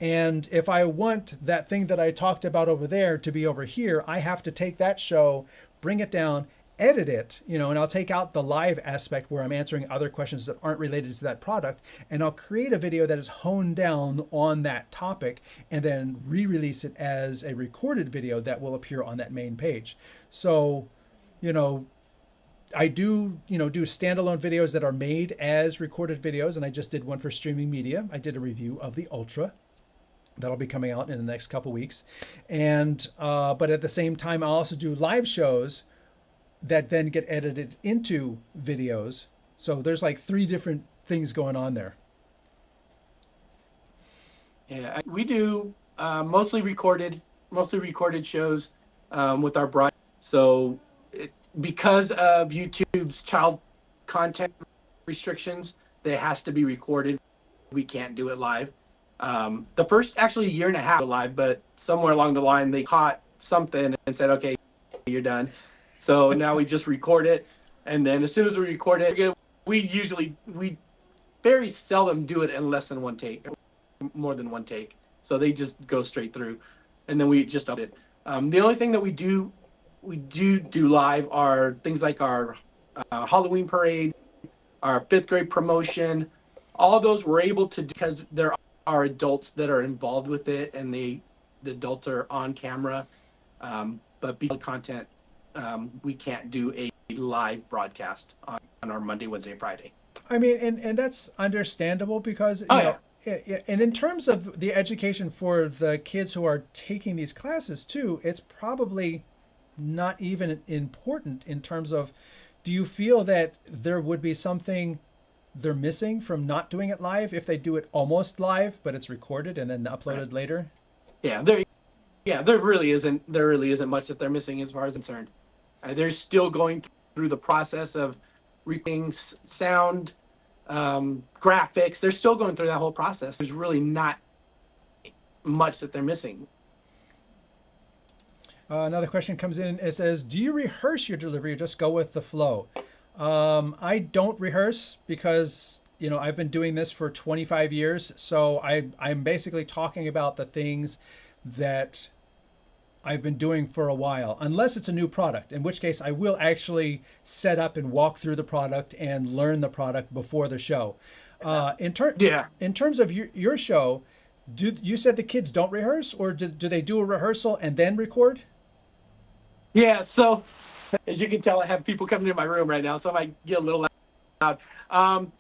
And if I want that thing that I talked about over there to be over here, I have to take that show, bring it down, edit it, and I'll take out the live aspect where I'm answering other questions that aren't related to that product. And I'll create a video that is honed down on that topic and then re-release it as a recorded video that will appear on that main page. So, I do standalone videos that are made as recorded videos. And I just did one for streaming media. I did a review of the Ultra. That'll be coming out in the next couple weeks. And but at the same time, I'll also do live shows that then get edited into videos. So there's like 3 different things going on there. Yeah, we do mostly recorded shows with our broad. So because of YouTube's child content restrictions, it has to be recorded. We can't do it live. The first actually year and a half live, but somewhere along the line they caught something and said, okay, you're done. So now we just record it, and then as soon as we record it, we very seldom do it in less than one take, more than one take. So they just go straight through, and then we just upload it. The only thing that we do live are things like our Halloween parade, our 5th grade promotion. All of those we're able to do because there are adults that are involved with it, and the adults are on camera. But because of content, we can't do a live broadcast on our Monday, Wednesday, Friday. I mean, and that's understandable because, and in terms of the education for the kids who are taking these classes too, it's probably not even important in terms of, do you feel that there would be something they're missing from not doing it live if they do it almost live, but it's recorded and then uploaded later? Yeah, there really isn't much that they're missing as far as I'm concerned. They're still going through the process of recording sound, graphics. They're still going through that whole process. There's really not much that they're missing. Another question comes in. It says, do you rehearse your delivery or just go with the flow? I don't rehearse because, I've been doing this for 25 years. So I'm basically talking about the things that I've been doing for a while, unless it's a new product, in which case I will actually set up and walk through the product and learn the product before the show. In terms of your show, you said the kids don't rehearse, or do they do a rehearsal and then record? Yeah, so as you can tell, I have people coming in my room right now, so I might get a little loud.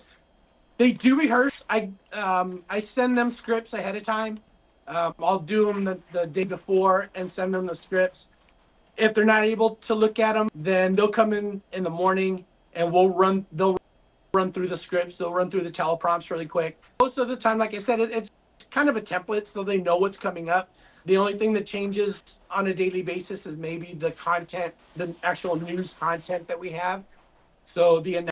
They do rehearse. I send them scripts ahead of time. I'll do them the day before and send them the scripts. If they're not able to look at them, then they'll come in the morning and they'll run through the scripts. They'll run through the teleprompts really quick. Most of the time, like I said, it's kind of a template, so they know what's coming up. The only thing that changes on a daily basis is maybe the content, the actual news content that we have. So the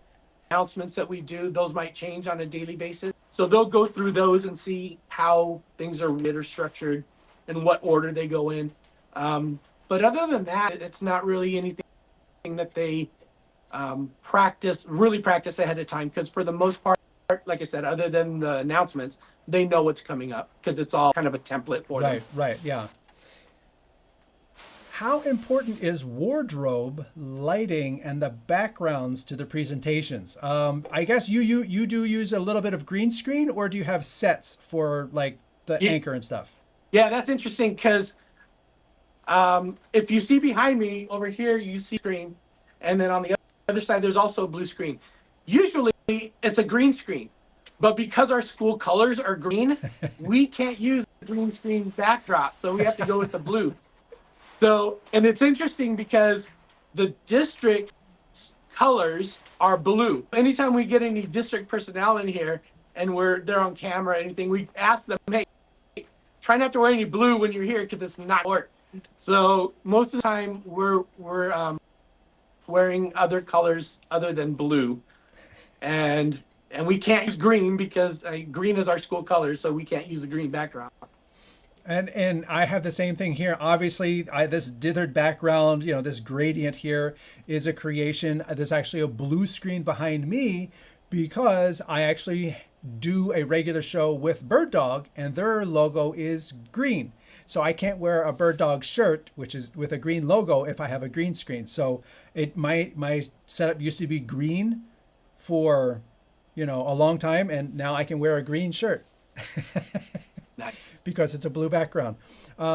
announcements that we do, those might change on a daily basis. So they'll go through those and see how things are structured and what order they go in. But other than that, it's not really anything that they practice ahead of time, because for the most part, like I said, other than the announcements, they know what's coming up because it's all kind of a template for them. Right, yeah. How important is wardrobe, lighting, and the backgrounds to the presentations? I guess you do use a little bit of green screen, or do you have sets for like the anchor and stuff? Yeah, that's interesting because if you see behind me over here, you see screen, and then on the other side, there's also a blue screen. Usually it's a green screen, but because our school colors are green, we can't use the green screen backdrop, so we have to go with the blue. So, and it's interesting because the district colors are blue. Anytime we get any district personnel in here and they're on camera or anything, we ask them, hey, try not to wear any blue when you're here because it's not work. So most of the time we're wearing other colors other than blue, and we can't use green because green is our school color, so we can't use the green background. And I have the same thing here. Obviously, this dithered background, this gradient here is a creation. There's actually a blue screen behind me because I actually do a regular show with Bird Dog, and their logo is green. So I can't wear a Bird Dog shirt, which is with a green logo, if I have a green screen. So my setup used to be green for, a long time, and now I can wear a green shirt. Nice. Because it's a blue background.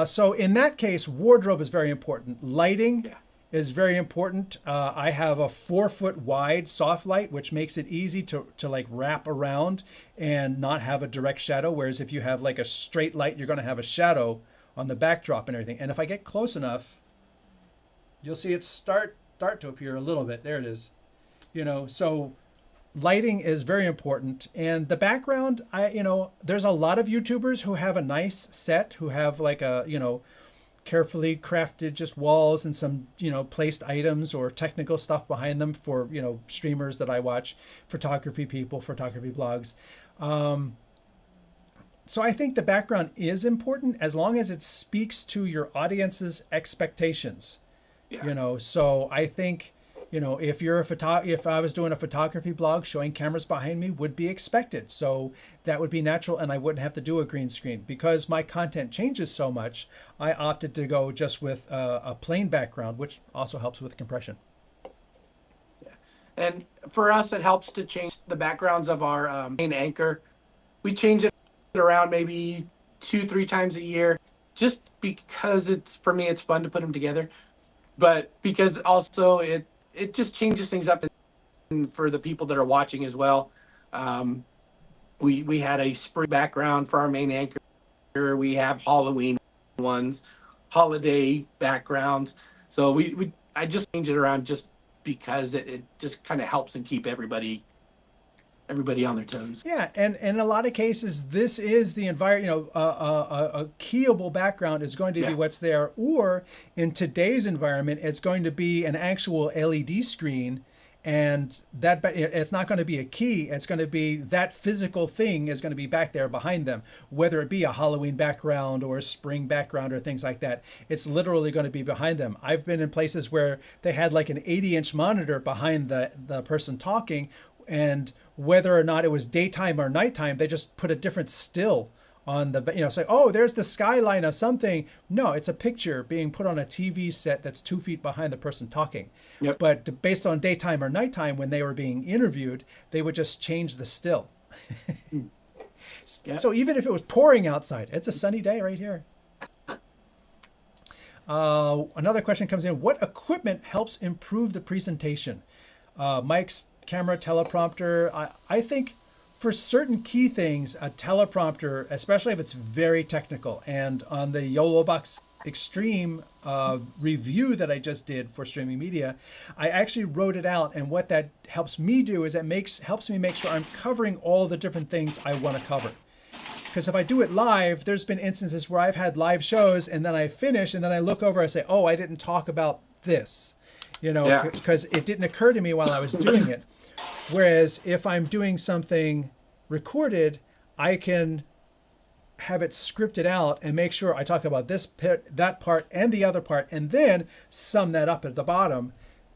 So in that case, wardrobe is very important. Lighting is very important. I have a 4-foot wide soft light, which makes it easy to like wrap around and not have a direct shadow. Whereas if you have like a straight light, you're going to have a shadow on the backdrop and everything. And if I get close enough, you'll see it start to appear a little bit. There it is. So lighting is very important. And the background, there's a lot of YouTubers who have a nice set, who have like a, carefully crafted just walls and some, placed items or technical stuff behind them for, streamers that I watch, photography people, photography blogs. So I think the background is important as long as it speaks to your audience's expectations. Yeah. So I think, if I was doing a photography blog, showing cameras behind me would be expected. So that would be natural, and I wouldn't have to do a green screen. Because my content changes so much, I opted to go just with a plain background, which also helps with compression. Yeah. And for us, it helps to change the backgrounds of our main anchor. We change it around maybe 2-3 times a year, just because for me, it's fun to put them together. But because also it just changes things up for the people that are watching as well. We had a spring background for our main anchor. We have Halloween ones, holiday backgrounds. So I just change it around just because it just kind of helps and keep everybody on their toes. Yeah, and in a lot of cases, this is the environment. A keyable background is going to be what's there, or in today's environment, it's going to be an actual LED screen, and that it's not going to be a key. It's going to be that physical thing is going to be back there behind them, whether it be a Halloween background or a spring background or things like that. It's literally going to be behind them. I've been in places where they had like an 80-inch monitor behind the person talking, and whether or not it was daytime or nighttime, they just put a different still on the, say, oh, there's the skyline of something. No, it's a picture being put on a TV set that's 2 feet behind the person talking. Yep. But based on daytime or nighttime, when they were being interviewed, they would just change the still. Yep. So even if it was pouring outside, it's a sunny day right here. Another question comes in. What equipment helps improve the presentation? Mike's camera, teleprompter. I think for certain key things, a teleprompter, especially if it's very technical, and on the YOLOBox Extreme review that I just did for streaming media, I actually wrote it out, and what that helps me do is helps me make sure I'm covering all the different things I want to cover. Because if I do it live, there's been instances where I've had live shows and then I finish and then I look over and say, oh, I didn't talk about this, because it didn't occur to me while I was doing it. Whereas if I'm doing something recorded, I can have it scripted out and make sure I talk about this part, that part, and the other part, and then sum that up at the bottom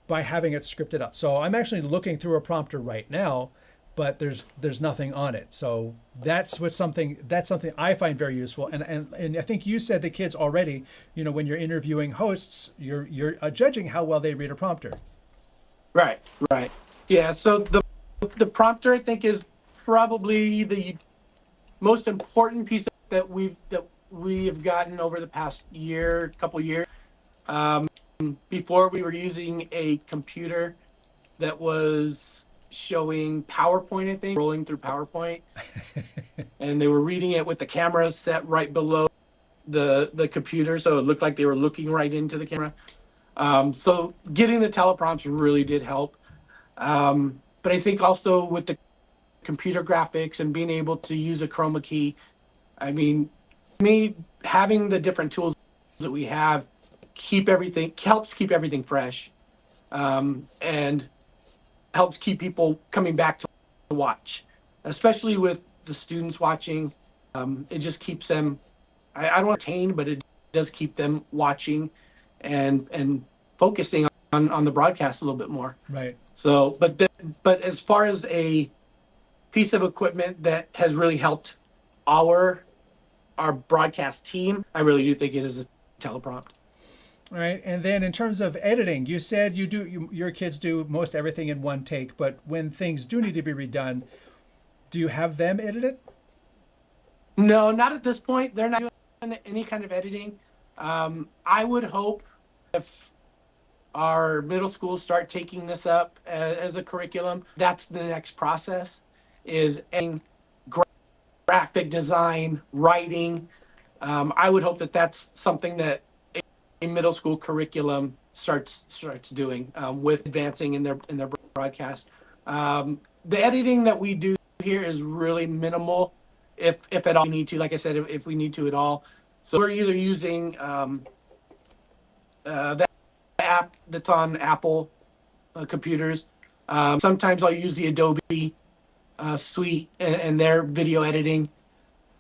by having it scripted out. So I'm actually looking through a prompter right now, but there's nothing on it. So that's something I find very useful. And I think you said the kids already, when you're interviewing hosts, you're judging how well they read a prompter. Right. Yeah, so the prompter, I think, is probably the most important piece that we have gotten over the past couple years. Before, we were using a computer that was showing PowerPoint, I think, rolling through PowerPoint, and they were reading it with the camera set right below the computer, so it looked like they were looking right into the camera. So getting the teleprompts really did help. But I think also with the computer graphics and being able to use a chroma key, I mean, me having the different tools that we have keep everything helps keep everything fresh, and helps keep people coming back to watch, especially with the students watching. It just keeps them. I don't entertain, but it does keep them watching and focusing on the broadcast a little bit more. Right. So, but as far as a piece of equipment that has really helped our our broadcast team, I really do think it is a teleprompt. All right. And then in terms of editing, you said your kids do most everything in one take, but when things do need to be redone, do you have them edit it? No, not at this point. They're not doing any kind of editing. I would hope if our middle schools start taking this up as a curriculum, that's the next process is adding graphic design, writing. I would hope that that's something that a middle school curriculum starts doing with advancing in their broadcast. The editing that we do here is really minimal, if at all we need to. Like I said, if we need to at all. So we're either using the app that's on Apple computers. Sometimes I'll use the Adobe suite and their video editing.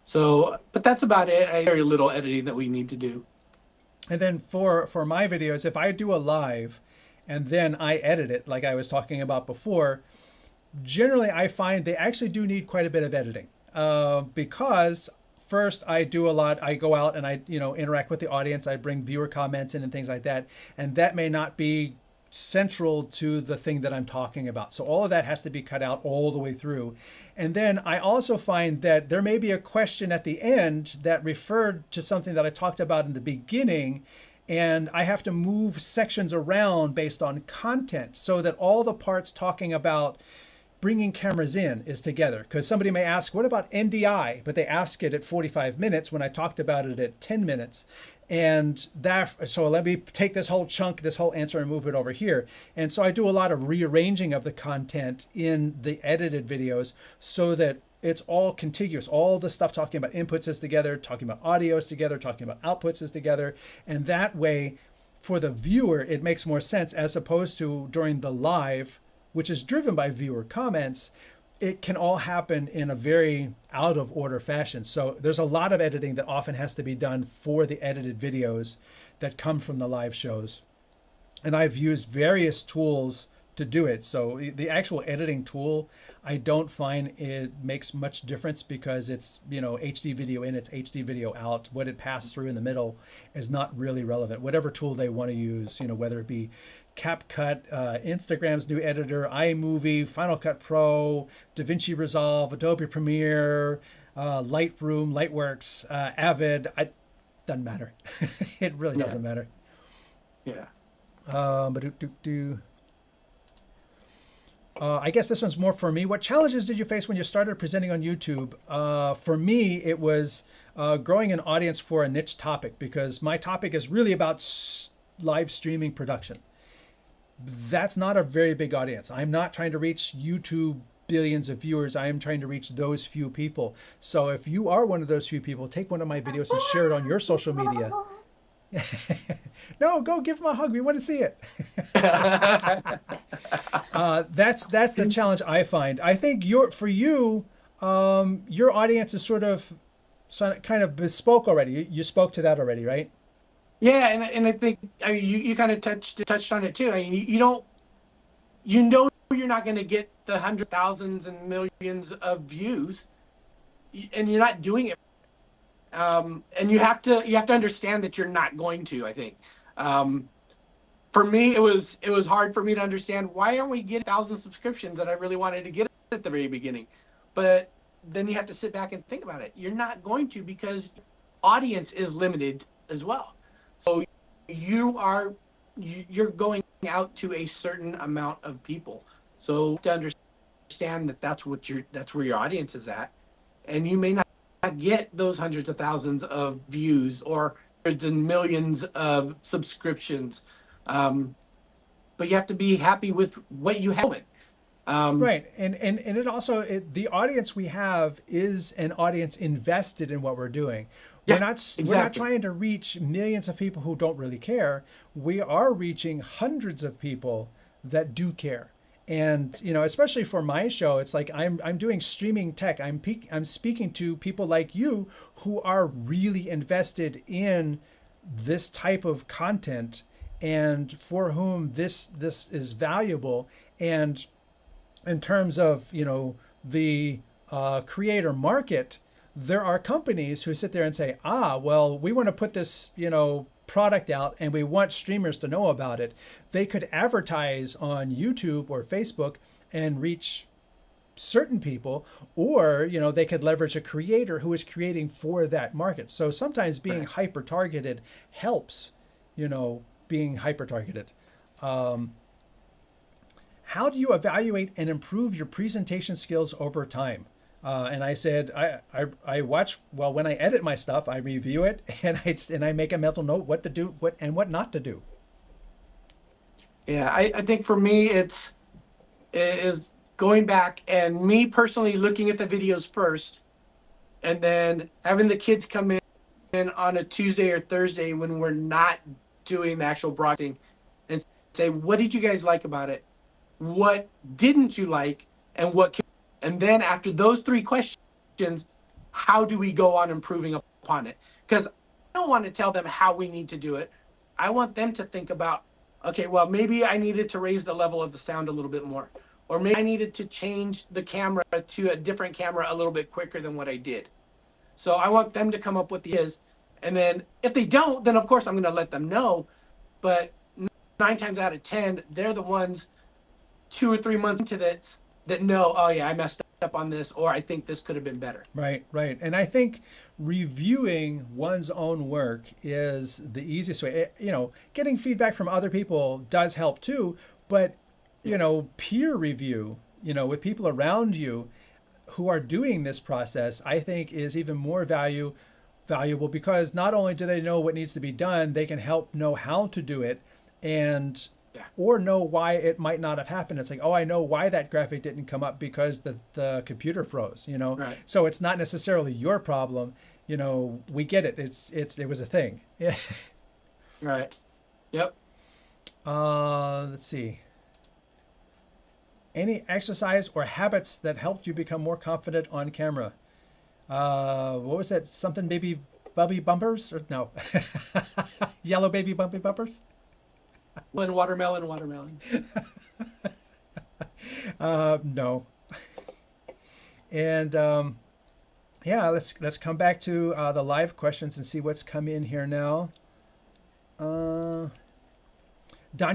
So, but that's about it. Very little editing that we need to do. And then for my videos, if I do a live and then I edit it, like I was talking about before, generally I find they actually do need quite a bit of editing because first I do a lot. I go out and I interact with the audience. I bring viewer comments in and things like that, and that may not be central to the thing that I'm talking about. So all of that has to be cut out all the way through. And then I also find that there may be a question at the end that referred to something that I talked about in the beginning, and I have to move sections around based on content so that all the parts talking about bringing cameras in is together. Because somebody may ask, what about NDI? But they ask it at 45 minutes when I talked about it at 10 minutes. And so let me take this whole chunk, this whole answer and move it over here. And so I do a lot of rearranging of the content in the edited videos so that it's all contiguous. All the stuff talking about inputs is together, talking about audio is together, talking about outputs is together. And that way, for the viewer, it makes more sense as opposed to during the live, which is driven by viewer comments. It can all happen in a very out of order fashion. So there's a lot of editing that often has to be done for the edited videos that come from the live shows. And I've used various tools to do it. So the actual editing tool, I don't find it makes much difference because it's, HD video in, it's HD video out. What it passed through in the middle is not really relevant. Whatever tool they want to use, whether it be CapCut, Instagram's new editor, iMovie, Final Cut Pro, DaVinci Resolve, Adobe Premiere, Lightroom, Lightworks, Avid. It doesn't matter. It really doesn't matter. Yeah. I guess this one's more for me. What challenges did you face when you started presenting on YouTube? For me, it was growing an audience for a niche topic because my topic is really about live streaming production. That's not a very big audience. I'm not trying to reach YouTube billions of viewers. I am trying to reach those few people. So if you are one of those few people, take one of my videos and share it on your social media. No, go give him a hug. We want to see it. That's the challenge I find. I think for you, your audience is sort of kind of bespoke already. You spoke to that already, right? Yeah, and I think you kind of touched on it too. I mean, you're not going to get the hundred thousands and millions of views, and you're not doing it. And you have to understand that you're not going to. I think for me, it was hard for me to understand why aren't we getting 1,000 subscriptions that I really wanted to get at the very beginning, but then you have to sit back and think about it. You're not going to because audience is limited as well. So you're going out to a certain amount of people. So to understand that that's where your audience is at, and you may not get those hundreds of thousands of views or hundreds and millions of subscriptions. But you have to be happy with what you have. Right, and it also the audience we have is an audience invested in what we're doing. Yeah, We're not exactly. trying to reach millions of people who don't really care. We are reaching hundreds of people that do care. And you know, especially for my show, it's like I'm doing streaming tech. I'm speaking to people like you who are really invested in this type of content and for whom this is valuable. And in terms of the creator market, there are companies who sit there and say, well, we want to put this product out and we want streamers to know about it. They could advertise on YouTube or Facebook and reach certain people, or they could leverage a creator who is creating for that market. So sometimes being Right. hyper targeted helps, being hyper targeted. How do you evaluate and improve your presentation skills over time? And I said, I watch, well, when I edit my stuff, I review it and I make a mental note what to do, what not to do. Yeah, I think for me is going back and me personally looking at the videos first, and then having the kids come in on a Tuesday or Thursday when we're not doing the actual broadcasting and say, what did you guys like about it? What didn't you like? And and then after those three questions, how do we go on improving upon it? Because I don't want to tell them how we need to do it. I want them to think about, okay, well, maybe I needed to raise the level of the sound a little bit more. Or maybe I needed to change the camera to a different camera a little bit quicker than what I did. So I want them to come up with the is. And then if they don't, then of course I'm going to let them know. But 9 times out of 10, they're the ones 2 or 3 months into this that know, oh yeah, I messed up on this, or I think this could have been better. Right, right. And I think reviewing one's own work is the easiest way. Getting feedback from other people does help too, but peer review, with people around you who are doing this process, I think is even more valuable because not only do they know what needs to be done, they can help know how to do it and Yeah. or know why it might not have happened. It's like, oh, I know why that graphic didn't come up because the computer froze. Right. So it's not necessarily your problem. We get it. It was a thing. Yeah. Right. Yep. Let's see. Any exercise or habits that helped you become more confident on camera? What was that? Something baby bubby bumpers? Or no. Yellow baby bumpy bumpers? When watermelon. No. And yeah, let's come back to the live questions and see what's come in here now. Don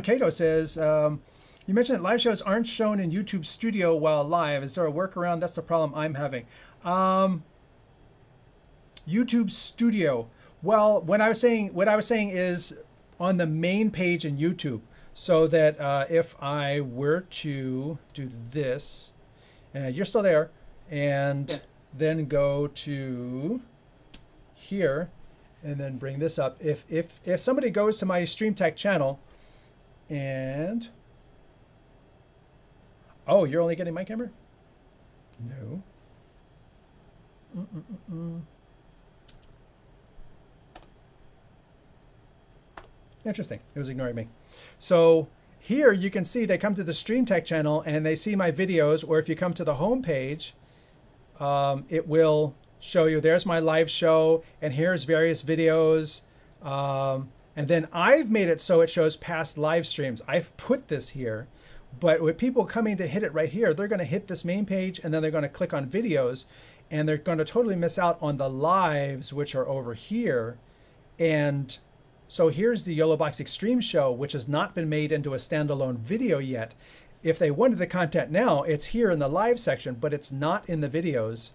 Cato says, you mentioned that live shows aren't shown in YouTube Studio while live. Is there a workaround? That's the problem I'm having. YouTube Studio. Well, what I was saying is on the main page in YouTube, so that if I were to do this, you're still there, and Yeah. then go to here, and then bring this up. If somebody goes to my StreamTek channel, and oh, you're only getting my camera? No. Interesting. It was ignoring me. So here you can see they come to the StreamTek channel and they see my videos, or if you come to the home page, it will show you there's my live show and here's various videos. And then I've made it so it shows past live streams. I've put this here, but with people coming to hit it right here, they're going to hit this main page and then they're going to click on videos and they're going to totally miss out on the lives, which are over here. And so here's the Yellow Box Extreme show, which has not been made into a standalone video yet. If they wanted the content now, it's here in the live section, but it's not in the videos.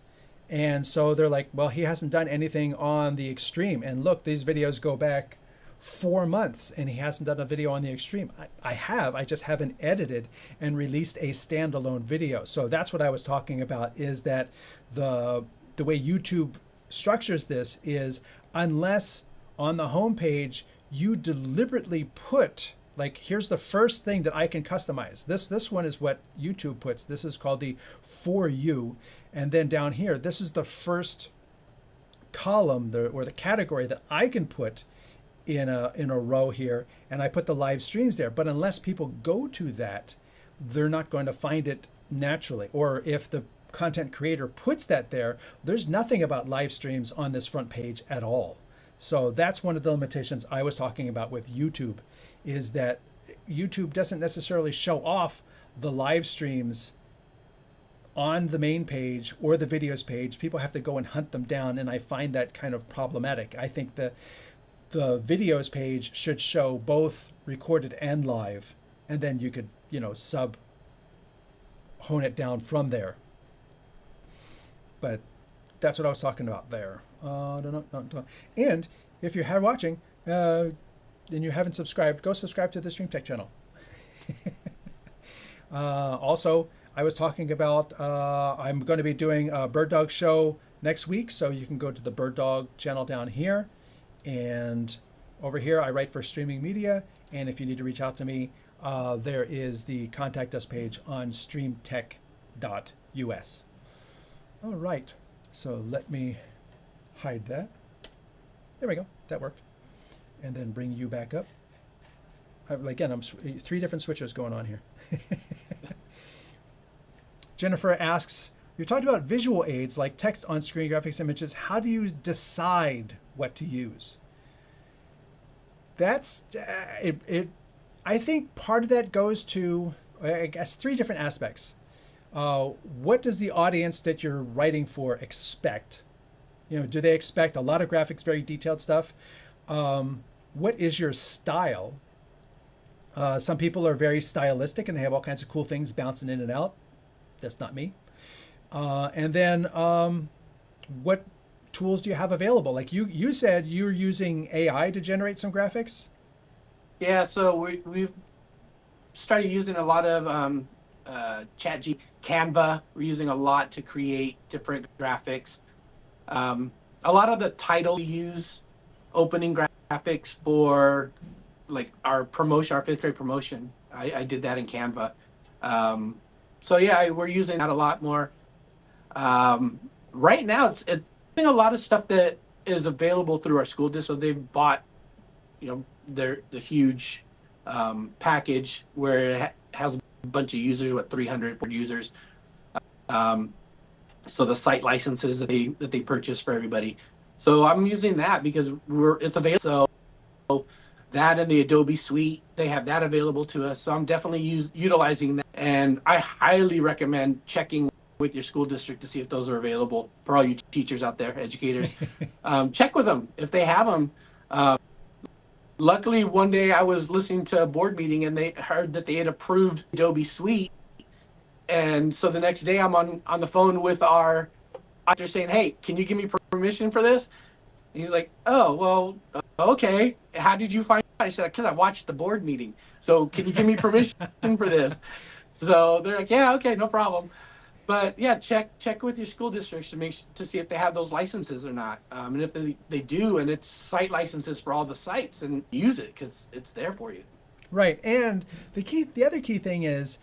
And so they're like, well, he hasn't done anything on the Extreme. And look, these videos go back 4 months and he hasn't done a video on the Extreme. I have, I just haven't edited and released a standalone video. So that's what I was talking about, is that the way YouTube structures this is, unless on the home page you deliberately put Like, here's the first thing that I can customize. This one is what YouTube puts. This is called the For You. And then down here, this is the first column or the category that I can put in a row here, and I put the live streams there. But unless people go to that, they're not going to find it naturally. Or if the content creator puts that there, there's nothing about live streams on this front page at all. So that's one of the limitations I was talking about with YouTube, is that YouTube doesn't necessarily show off the live streams on the main page or the videos page. People have to go and hunt them down, and I find that kind of problematic. I think the videos page should show both recorded and live, and then you could, hone it down from there. But that's what I was talking about there. And if you're watching and you haven't subscribed, go subscribe to the StreamTek channel. Also, I was talking about I'm going to be doing a Bird Dog show next week, so you can go to the Bird Dog channel down here. And over here, I write for Streaming Media. And if you need to reach out to me, there is the Contact Us page on streamtek.us. All right, so let me hide that. There we go, that worked. And then bring you back up. Again, I'm 3 different switches going on here. Jennifer asks, you talked about visual aids like text on screen, graphics, images. How do you decide what to use? That's I think part of that goes to, I guess, 3 different aspects. What does the audience that you're writing for expect? Do they expect a lot of graphics, very detailed stuff? What is your style? Some people are very stylistic and they have all kinds of cool things bouncing in and out. That's not me. And then what tools do you have available? Like you said you're using AI to generate some graphics? Yeah, so we've started using a lot of ChatGPT, Canva. We're using a lot to create different graphics. A lot of the titles we use opening graphics for like our promotion, our 5th grade promotion. I did that in Canva. So yeah, we're using that a lot more. Right now, it's a lot of stuff that is available through our school district. So they've bought, the huge package where it has a bunch of users, 300 users. So the site licenses that they purchase for everybody. So I'm using that because it's available. So that and the Adobe Suite, they have that available to us. So I'm definitely utilizing that. And I highly recommend checking with your school district to see if those are available for all you teachers out there, educators. Check with them if they have them. Luckily, one day I was listening to a board meeting and they heard that they had approved Adobe Suite. And so the next day I'm on the phone with our doctor saying, hey, can you give me permission for this? And he's like, oh, well, okay. How did you find it? I said, because I watched the board meeting. So can you give me permission for this? So they're like, yeah, okay, no problem. But yeah, check with your school districts to see if they have those licenses or not. And if they do, and it's site licenses for all the sites, and use it because it's there for you. Right. And the other key thing is,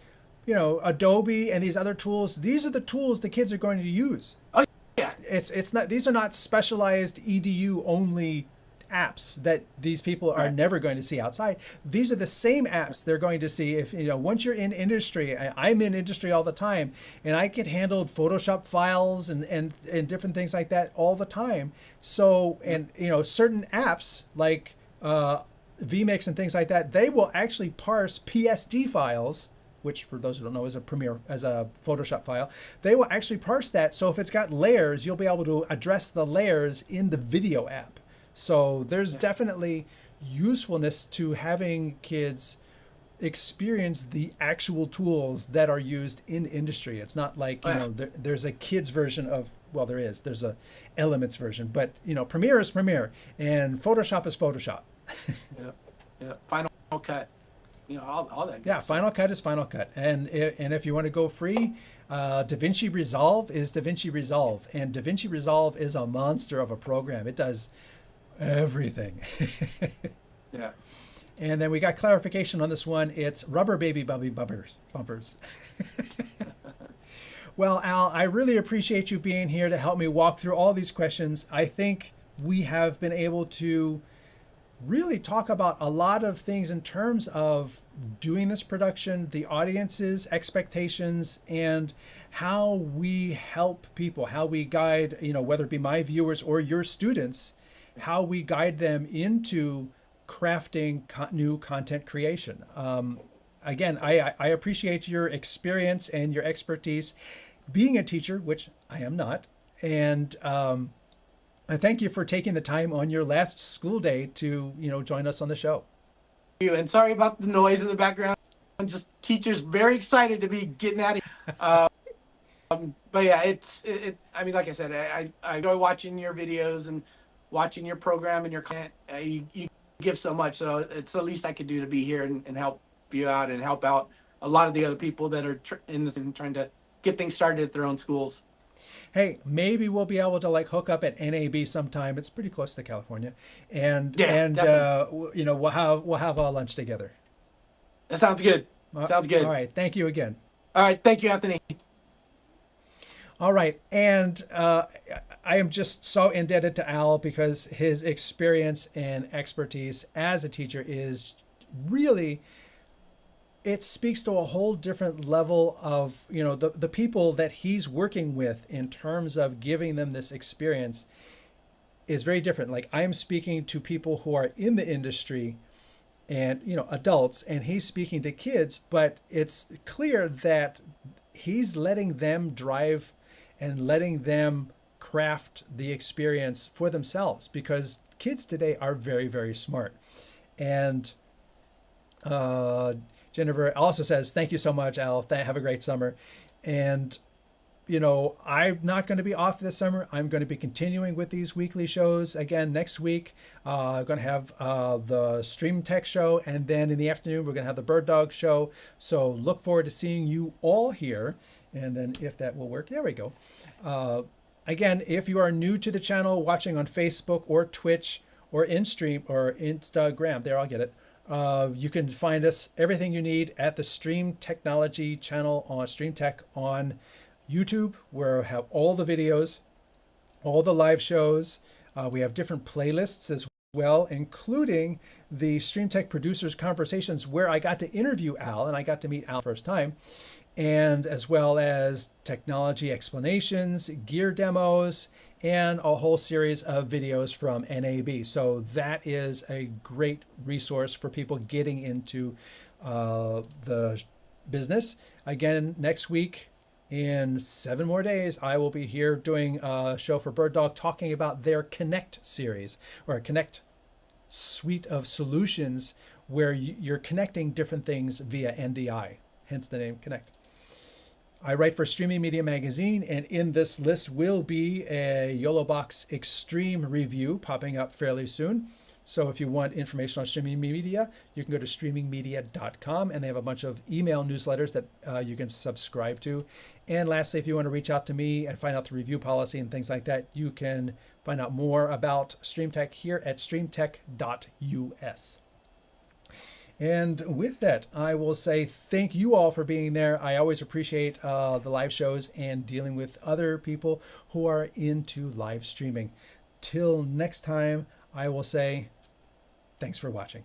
Adobe and these other tools, these are the tools the kids are going to use. Oh yeah. It's not, these are not specialized EDU only apps that these people are never going to see outside. These are the same apps they're going to see if, once you're in industry. I'm in industry all the time, and I get handled Photoshop files and different things like that all the time. So, and certain apps like vMix and things like that, they will actually parse PSD files, which for those who don't know is a Photoshop file. They will actually parse that. So if it's got layers, you'll be able to address the layers in the video app. So there's definitely usefulness to having kids experience the actual tools that are used in industry. It's not like, there's a kids version of, well, there's a Elements version, but Premiere is Premiere and Photoshop is Photoshop. Yeah. Final Cut, all that. Yeah, Final Cut is Final Cut. And if you want to go free, DaVinci Resolve is DaVinci Resolve. And DaVinci Resolve is a monster of a program. It does everything. Yeah. And then we got clarification on this one. It's rubber baby bumpers. Well, Al, I really appreciate you being here to help me walk through all these questions. I think we have been able to really talk about a lot of things in terms of doing this production, the audience's expectations, and how we help people, how we guide, whether it be my viewers or your students, how we guide them into crafting new content creation. Again, I appreciate your experience and your expertise being a teacher, which I am not. And I thank you for taking the time on your last school day to, join us on the show. And sorry about the noise in the background. I'm just teachers very excited to be getting out of here. But yeah, I mean, like I said, I enjoy watching your videos and watching your program and your content. You give so much, so it's the least I could do to be here and help you out and help out a lot of the other people that are in this and trying to get things started at their own schools. Hey, maybe we'll be able to hook up at NAB sometime. It's pretty close to California, and we'll have lunch together. That sounds good. Sounds good. All right, thank you again. All right, thank you, Anthony. All right, and I am just so indebted to Al because his experience and expertise as a teacher is really, it speaks to a whole different level of, the people that he's working with in terms of giving them this experience is very different. Like, I'm speaking to people who are in the industry and, adults, and he's speaking to kids, but it's clear that he's letting them drive and letting them craft the experience for themselves, because kids today are very, very smart. And Jennifer also says, thank you so much, Al. Have a great summer. And, I'm not going to be off this summer. I'm going to be continuing with these weekly shows again next week. I'm going to have the StreamTek show. And then in the afternoon, we're going to have the Bird Dog show. So look forward to seeing you all here. And then if that will work, there we go. Again, if you are new to the channel, watching on Facebook or Twitch or InStream or Instagram, there, I'll get it. You can find us, everything you need, at the Stream Technology channel on StreamTek on YouTube, where we have all the videos, all the live shows. We have different playlists as well, including the StreamTek Producers Conversations, where I got to interview Al, and I got to meet Al first time, and as well as technology explanations, gear demos, and a whole series of videos from NAB. So that is a great resource for people getting into the business. Again, next week, in 7 more days, I will be here doing a show for Bird Dog talking about their Connect series, or a Connect suite of solutions where you're connecting different things via NDI, hence the name Connect. I write for Streaming Media Magazine, and in this list will be a YOLO Box Extreme review popping up fairly soon. So if you want information on streaming media, you can go to streamingmedia.com, and they have a bunch of email newsletters that you can subscribe to. And lastly, if you want to reach out to me and find out the review policy and things like that, you can find out more about StreamTek here at streamtek.us. And with that, I will say thank you all for being there. I always appreciate the live shows and dealing with other people who are into live streaming. Till next time, I will say thanks for watching.